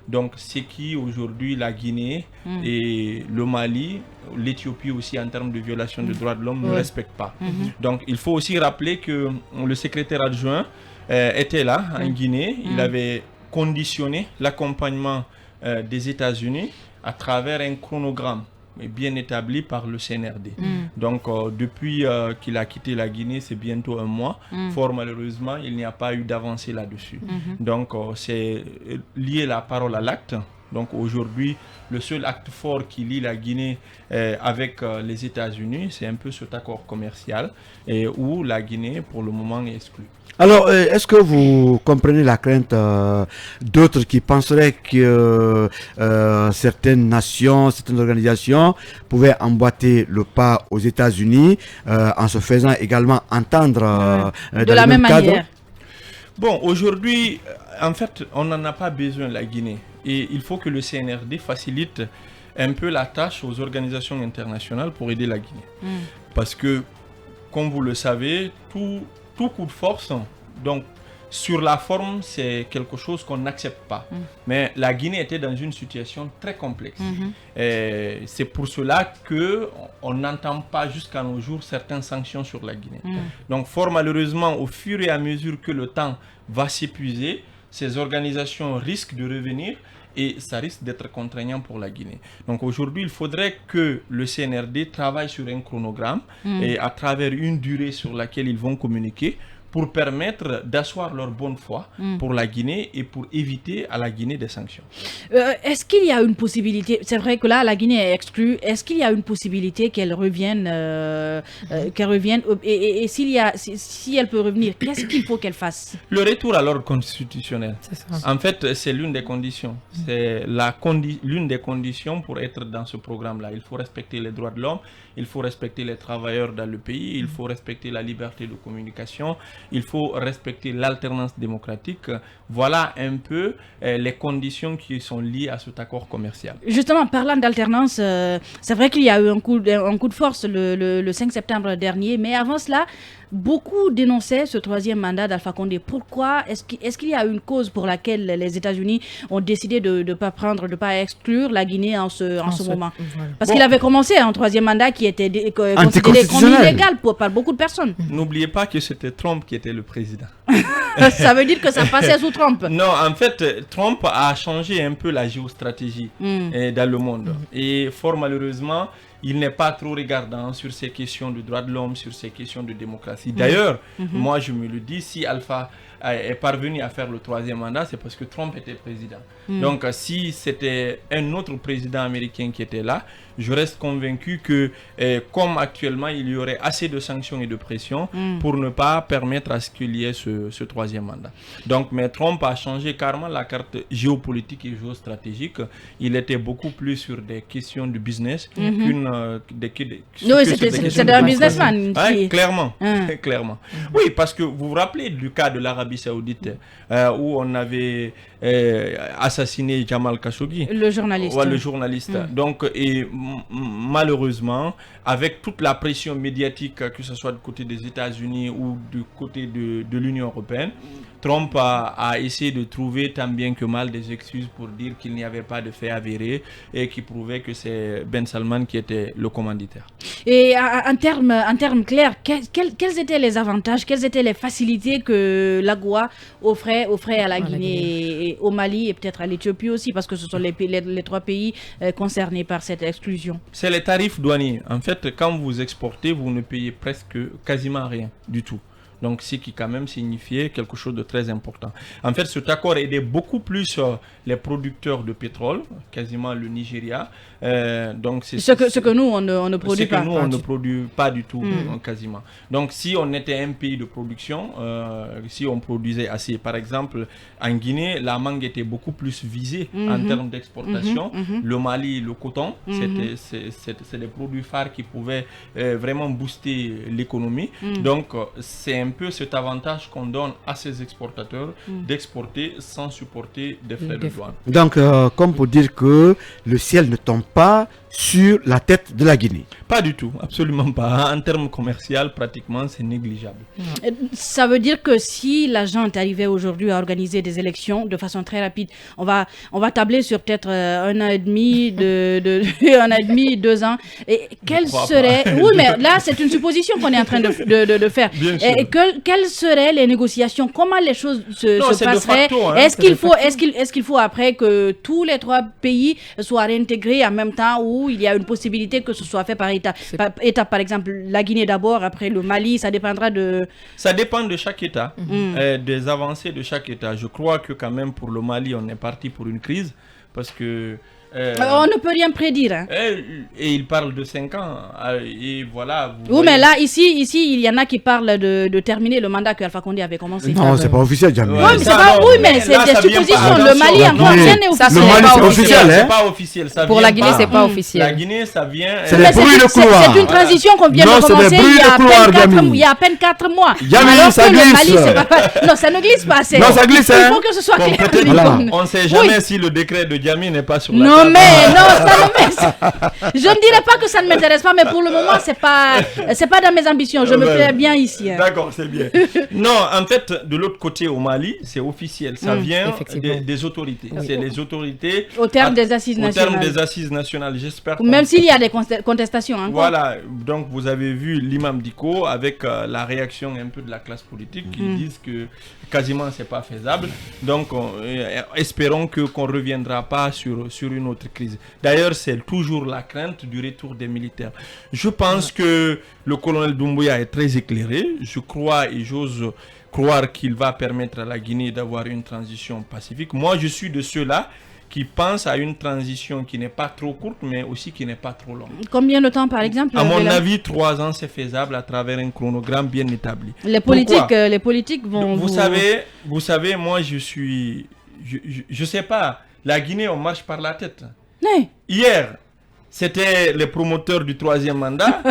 E: Donc, c'est qui aujourd'hui la Guinée et le Mali, l'Éthiopie aussi en termes de violation des droits de l'homme ne respectent pas. Donc, il faut aussi rappeler que le secrétaire adjoint était là en Guinée, il avait conditionné l'accompagnement des États-Unis à travers un chronogramme bien établi par le CNRD. Donc, depuis qu'il a quitté la Guinée, c'est bientôt un mois. Fort malheureusement, il n'y a pas eu d'avancée là-dessus. Donc, c'est lié la parole à l'acte. Donc, aujourd'hui, le seul acte fort qui lie la Guinée avec les États-Unis, c'est un peu cet accord commercial où la Guinée, pour le moment, est exclue.
C: Alors, est-ce que vous comprenez la crainte d'autres qui penseraient que certaines nations, certaines organisations pouvaient emboîter le pas aux États-Unis en se faisant également entendre
A: de la même manière?
E: Bon, aujourd'hui, en fait, on n'en a pas besoin, la Guinée. Et il faut que le CNRD facilite un peu la tâche aux organisations internationales pour aider la Guinée. Parce que, comme vous le savez, tout coup de force, donc sur la forme, c'est quelque chose qu'on n'accepte pas. Mais la Guinée était dans une situation très complexe. C'est pour cela qu'on n'entend pas jusqu'à nos jours certaines sanctions sur la Guinée. Donc fort malheureusement, au fur et à mesure que le temps va s'épuiser, ces organisations risquent de revenir et ça risque d'être contraignant pour la Guinée. Donc aujourd'hui, il faudrait que le CNRD travaille sur un chronogramme et à travers une durée sur laquelle ils vont communiquer pour permettre d'asseoir leur bonne foi pour la Guinée et pour éviter à la Guinée des sanctions.
A: Est-ce qu'il y a une possibilité, c'est vrai que là la Guinée est exclue, est-ce qu'il y a une possibilité qu'elle revienne, et si elle peut revenir, qu'est-ce qu'il faut qu'elle fasse?
E: Le retour à l'ordre constitutionnel. En fait, c'est l'une des conditions. C'est l'une des conditions pour être dans ce programme-là. Il faut respecter les droits de l'homme, il faut respecter les travailleurs dans le pays, il faut respecter la liberté de communication, il faut respecter l'alternance démocratique. Voilà un peu les conditions qui sont liées à cet accord commercial.
A: Justement, parlant d'alternance, c'est vrai qu'il y a eu un coup de force le 5 septembre dernier, mais avant cela, beaucoup dénonçaient ce troisième mandat d'Alpha Condé. Pourquoi? Est-ce qu'il y a une cause pour laquelle les États-Unis ont décidé de ne pas exclure la Guinée en ce moment? Voilà. Parce qu'il avait commencé un troisième mandat qui était considéré comme illégal par beaucoup de personnes.
E: N'oubliez pas que c'était Trump qui était le président.
A: Ça veut dire que ça passait sous Trump?
E: Non, en fait, Trump a changé un peu la géostratégie dans le monde. Et fort malheureusement, il n'est pas trop regardant sur ces questions de droits de l'homme, sur ces questions de démocratie. D'ailleurs, moi je me le dis, si Alpha est parvenu à faire le troisième mandat, c'est parce que Trump était président. Donc si c'était un autre président américain qui était là, je reste convaincu que comme actuellement il y aurait assez de sanctions et de pression pour ne pas permettre à ce qu'il y ait ce troisième mandat. Donc mais Trump a changé carrément la carte géopolitique et géostratégique. Il était beaucoup plus sur des questions de business qu'une
A: oui, c'était un businessman.
E: Ouais, clairement. Clairement. Oui, parce que vous vous rappelez du cas de l'Arabie Saoudite où on avait assassiné Jamal Khashoggi,
A: le journaliste.
E: Ouais, le journaliste. Donc, et malheureusement, avec toute la pression médiatique, que ce soit du côté des États-Unis ou du côté de l'Union européenne, Trump a essayé de trouver tant bien que mal des excuses pour dire qu'il n'y avait pas de faits avérés et qui prouvait que c'est Ben Salman qui était le commanditaire.
A: Et en termes clairs, quels étaient les avantages, quelles étaient les facilités que l'AGOA offrait à la Guinée, et au Mali et peut-être à l'Éthiopie aussi, parce que ce sont les trois pays concernés par cette exclusion? C'est
E: les tarifs douaniers. En fait, quand vous exportez, vous ne payez quasiment rien du tout. Donc, ce qui quand même signifiait quelque chose de très important. En fait, cet accord aidait beaucoup plus les producteurs de pétrole, quasiment le Nigeria. Donc c'est ce que nous, on ne produit pas. Ce que nous, on ne produit pas du tout, quasiment. Donc, si on était un pays de production, si on produisait assez, par exemple, en Guinée, la mangue était beaucoup plus visée en termes d'exportation. Le Mali, le coton, c'est des produits phares qui pouvaient vraiment booster l'économie. Donc, c'est un peu cet avantage qu'on donne à ces exportateurs d'exporter sans supporter des frais de douane.
C: Donc, comme pour dire que le ciel ne tombe pas sur la tête de la Guinée.
E: Pas du tout, absolument pas. En termes commerciaux, pratiquement, c'est négligeable.
A: Ça veut dire que si la junte arrivait aujourd'hui à organiser des élections de façon très rapide, on va tabler sur peut-être 1 an et demi, 2 ans. Et quelle serait... Oui, mais là, c'est une supposition qu'on est en train de faire. Et quelles seraient les négociations? Comment les choses se passeraient? Est-ce qu'il faut après que tous les 3 pays soient réintégrés en même temps, ou il y a une possibilité que ce soit fait par État? Par exemple, la Guinée d'abord, après le Mali, ça dépendra de...
E: Ça dépend de chaque État, des avancées de chaque État. Je crois que quand même pour le Mali, on est parti pour une crise, parce que...
A: on ne peut rien prédire. Hein.
E: Et il parle de 5 ans. Et voilà.
A: Oui, mais là, ici, il y en a qui parlent de terminer le mandat que Alpha Condé avait commencé.
C: Non, c'est pas officiel, Jamil.
A: Oui, mais c'est des suppositions. Le Mali, encore rien n'est officiel.
C: Le Mali, c'est officiel.
E: C'est pas officiel.
B: Pour la Guinée, c'est pas officiel.
E: La Guinée, ça vient.
C: C'est des bruits de couloir.
A: C'est une transition qu'on vient de commencer il y a à peine 4 mois.
C: Jamil, ça glisse.
A: Non, ça ne glisse pas.
C: Non, ça glisse.
A: Il faut que ce soit clair.
E: On ne sait jamais si le décret de Jamil n'est pas sur la table.
A: Non, je ne dirais pas que ça ne m'intéresse pas, mais pour le moment, c'est pas dans mes ambitions. Je me plais bien ici. Hein.
E: D'accord, c'est bien. Non, en fait, de l'autre côté, au Mali, c'est officiel. Ça vient des autorités. Oui. C'est les autorités.
A: Au terme des assises nationales.
E: Au terme des assises nationales, j'espère.
A: Même s'il y a des contestations. Encore.
E: Voilà. Donc, vous avez vu l'imam Diko avec la réaction un peu de la classe politique qui disent que quasiment c'est pas faisable. Donc, espérons qu'on ne reviendra pas sur une autre crise. D'ailleurs, c'est toujours la crainte du retour des militaires. Je pense que le colonel Doumbouya est très éclairé. Je crois et j'ose croire qu'il va permettre à la Guinée d'avoir une transition pacifique. Moi, je suis de ceux-là qui pensent à une transition qui n'est pas trop courte, mais aussi qui n'est pas trop longue.
A: Combien de temps, par exemple?
E: À mon avis, 3 ans, c'est faisable à travers un chronogramme bien établi.
A: Les politiques vont...
E: Vous savez, moi, je sais pas, la Guinée, on marche par la tête.
A: Oui.
E: Hier, c'était les promoteurs du 3e mandat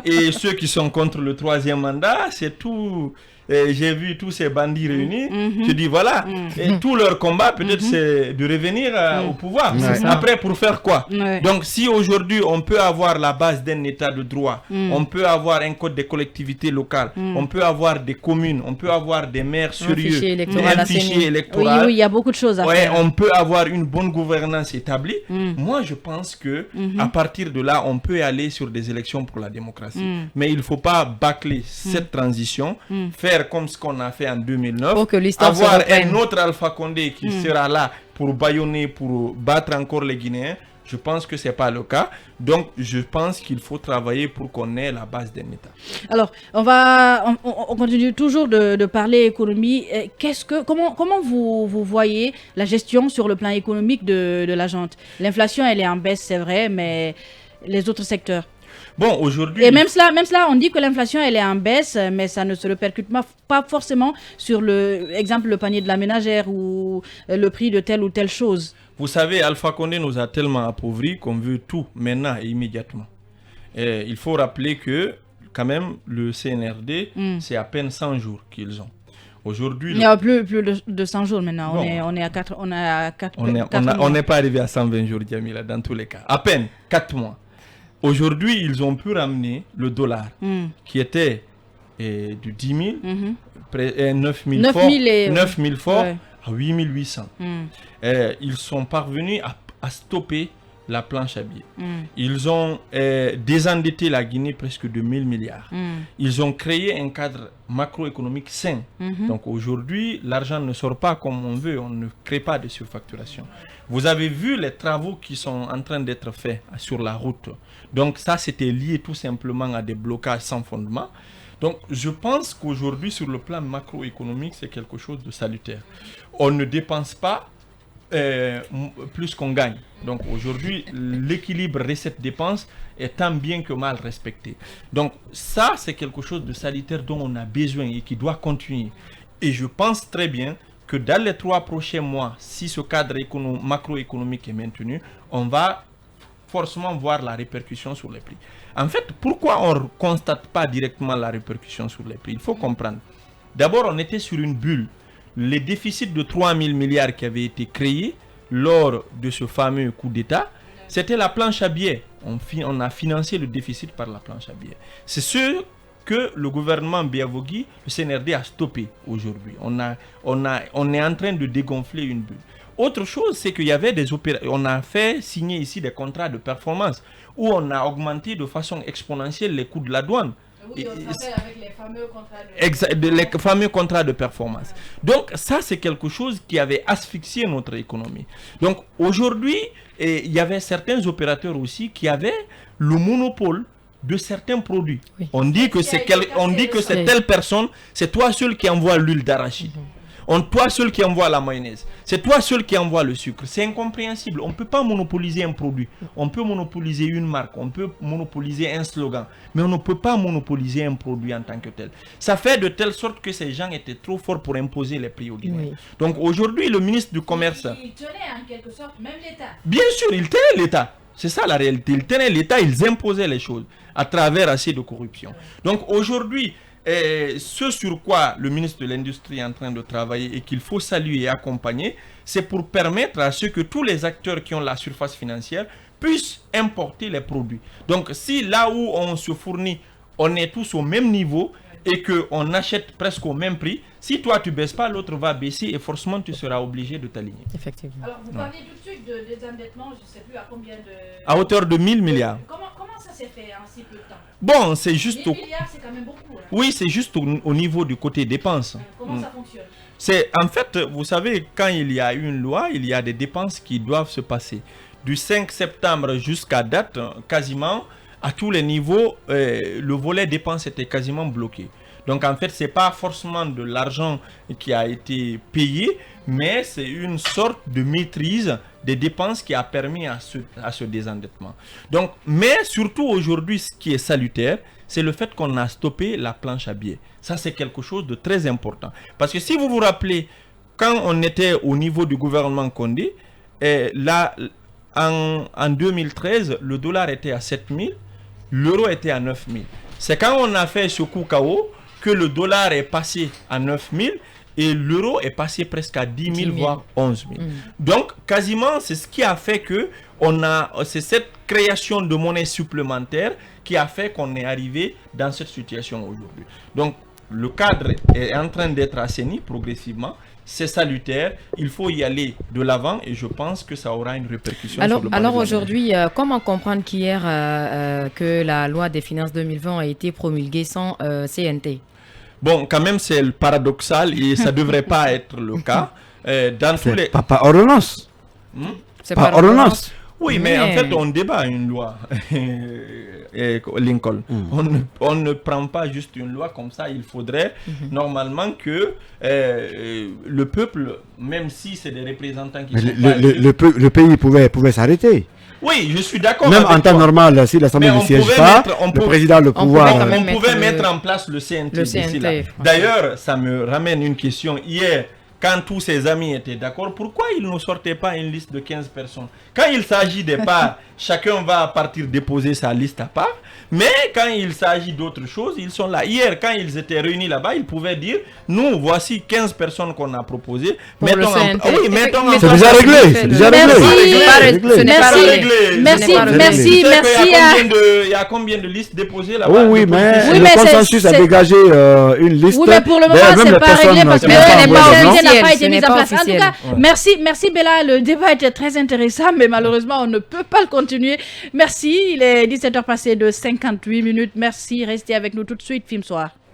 E: et ceux qui sont contre le 3e mandat, c'est tout. J'ai vu tous ces bandits réunis. Je dis voilà, et tout leur combat peut-être c'est de revenir au pouvoir. Après, pour faire quoi? Donc si aujourd'hui on peut avoir la base d'un état de droit, on peut avoir un code des collectivités locales, on peut avoir des communes, on peut avoir des maires sérieux, un fichier électoral.
A: Oui, il y a beaucoup de choses à faire.
E: On peut avoir une bonne gouvernance établie. Moi, je pense que à partir de là, on peut aller sur des élections pour la démocratie. Mais il ne faut pas bâcler cette transition, faire comme ce qu'on a fait en 2009, avoir un autre Alpha Condé qui sera là pour bâillonner, pour battre encore les Guinéens. Je pense que ce n'est pas le cas. Donc, je pense qu'il faut travailler pour qu'on ait la base d'un État.
A: Alors, on continue toujours de parler économie. Comment vous voyez la gestion sur le plan économique de la junte? L'inflation, elle est en baisse, c'est vrai, mais les autres secteurs?
E: Bon, aujourd'hui...
A: Et même cela, on dit que l'inflation, elle est en baisse, mais ça ne se répercute pas forcément sur le panier de la ménagère ou le prix de telle ou telle chose.
E: Vous savez, Alpha Condé nous a tellement appauvris qu'on veut tout maintenant et immédiatement. Et il faut rappeler que, quand même, le CNRD, c'est à peine 100 jours qu'ils ont. Aujourd'hui,
A: il y a plus de 100 jours maintenant. On est à 4
E: On n'est pas arrivé à 120 jours, Djamila, dans tous les cas. À peine 4 mois. Aujourd'hui, ils ont pu ramener le dollar qui était de 10 000, 9 000 forts à 8 800. Ils sont parvenus à stopper la planche à billets. Ils ont désendetté la Guinée presque de 1000 milliards. Ils ont créé un cadre macroéconomique sain. Donc aujourd'hui, l'argent ne sort pas comme on veut, on ne crée pas de surfacturation. Vous avez vu les travaux qui sont en train d'être faits sur la route. Donc ça, c'était lié tout simplement à des blocages sans fondement. Donc je pense qu'aujourd'hui, sur le plan macroéconomique, c'est quelque chose de salutaire. On ne dépense pas plus qu'on gagne. Donc aujourd'hui, l'équilibre recette-dépense est tant bien que mal respecté. Donc ça, c'est quelque chose de salutaire dont on a besoin et qui doit continuer. Et je pense très bien que dans les 3 prochains mois, si ce cadre macroéconomique est maintenu, on va forcément voir la répercussion sur les prix. En fait, pourquoi on ne constate pas directement la répercussion sur les prix? Il faut comprendre. D'abord, on était sur une bulle. Les déficits de 3 000 milliards qui avaient été créés lors de ce fameux coup d'État, c'était la planche à billets. On a financé le déficit par la planche à billets. C'est ce que le gouvernement Biavogi, le CNRD, a stoppé aujourd'hui. On est en train de dégonfler une bulle. Autre chose, c'est qu'il y avait on a fait signer ici des contrats de performance où on a augmenté de façon exponentielle les coûts de la douane.
A: Oui, on travaille avec les fameux contrats
E: les fameux contrats de performance. Donc ça, c'est quelque chose qui avait asphyxié notre économie. Donc aujourd'hui, il y avait certains opérateurs aussi qui avaient le monopole de certains produits. Oui. On dit que c'est telle personne, c'est toi seul qui envoie l'huile d'arachide. Toi seul qui envoie la mayonnaise. C'est toi seul qui envoie le sucre. C'est incompréhensible. On ne peut pas monopoliser un produit. On peut monopoliser une marque. On peut monopoliser un slogan. Mais on ne peut pas monopoliser un produit en tant que tel. Ça fait de telle sorte que ces gens étaient trop forts pour imposer les prix aux Guinéens. Oui. Donc aujourd'hui, le ministre du Commerce...
A: Il tenait en quelque sorte même l'État.
E: Bien sûr, il tenait l'État. C'est ça la réalité. Ils tenaient l'État, ils imposaient les choses à travers assez de corruption. Donc aujourd'hui... ce sur quoi le ministre de l'Industrie est en train de travailler et qu'il faut saluer et accompagner, c'est pour permettre à ce que tous les acteurs qui ont la surface financière puissent importer les produits. Donc si là où on se fournit, on est tous au même niveau et qu'on achète presque au même prix, si toi tu baisses pas, l'autre va baisser et forcément tu seras obligé de t'aligner.
B: Effectivement.
A: Alors vous parlez tout de suite de désendettement, je ne sais plus à combien de...
E: À hauteur de 1000 milliards.
A: Comment ça s'est fait en si peu de temps?
E: Bon, c'est juste...
A: 1000 milliards, c'est quand même beaucoup. Hein.
E: Oui, c'est juste au niveau du côté dépenses.
A: Comment ça fonctionne?
E: En fait, vous savez, quand il y a une loi, il y a des dépenses qui doivent se passer. Du 5 septembre jusqu'à date, quasiment, à tous les niveaux, le volet dépenses était quasiment bloqué. Donc en fait, c'est pas forcément de l'argent qui a été payé, mais c'est une sorte de maîtrise des dépenses qui a permis à ce désendettement. Donc, mais surtout aujourd'hui, ce qui est salutaire, c'est le fait qu'on a stoppé la planche à billets. Ça, c'est quelque chose de très important. Parce que si vous vous rappelez, quand on était au niveau du gouvernement Condé, là, en 2013, le dollar était à 7 000, l'euro était à 9 000. C'est quand on a fait ce coup KO que le dollar est passé à 9 000 et l'euro est passé presque à 10 000, voire 11 000. Donc, quasiment, c'est ce qui a fait que c'est cette création de monnaie supplémentaire qui a fait qu'on est arrivé dans cette situation aujourd'hui. Donc, le cadre est en train d'être assaini progressivement. C'est salutaire, il faut y aller de l'avant et je pense que ça aura une répercussion sur le plan.
B: Alors aujourd'hui, comment comprendre qu'hier que la loi des finances 2020 a été promulguée sans CNT?
E: Bon, quand même, c'est paradoxal et ça ne devrait pas être le cas. Dans tous les...
C: Pas ordonnance.
B: C'est
C: pas ordonnance.
E: Oui, mais en fait, on débat une loi, Lincoln. On ne prend pas juste une loi comme ça. Il faudrait normalement que le peuple, même si c'est des représentants qui sont
C: le pays pouvait s'arrêter.
E: Oui, je suis d'accord.
C: Même en temps normal, si l'Assemblée ne siège pas, le président a le pouvoir.
E: On pouvait mettre en place le CNT. D'ailleurs, ça me ramène une question. Hier, quand tous ses amis étaient d'accord, pourquoi ils ne sortaient pas une liste de 15 personnes? Quand il s'agit des parts, chacun va partir déposer sa liste à part. Mais quand il s'agit d'autres choses, ils sont là. Hier, quand ils étaient réunis là-bas, ils pouvaient dire, nous, voici 15 personnes qu'on a proposées.
C: C'est déjà réglé. C'est déjà réglé.
A: Merci.
E: Il y a combien de listes déposées là-bas?
C: Oui, mais le consensus a dégagé une liste.
A: Oui, mais pour le moment, c'est pas réglé parce que le n'a pas été mis en place. En tout cas, merci Bella. Le débat était très intéressant, mais malheureusement, on ne peut pas le continuer. Merci. Il est 17h passé de 58 minutes. Merci. Restez avec nous tout de suite. Film Soir.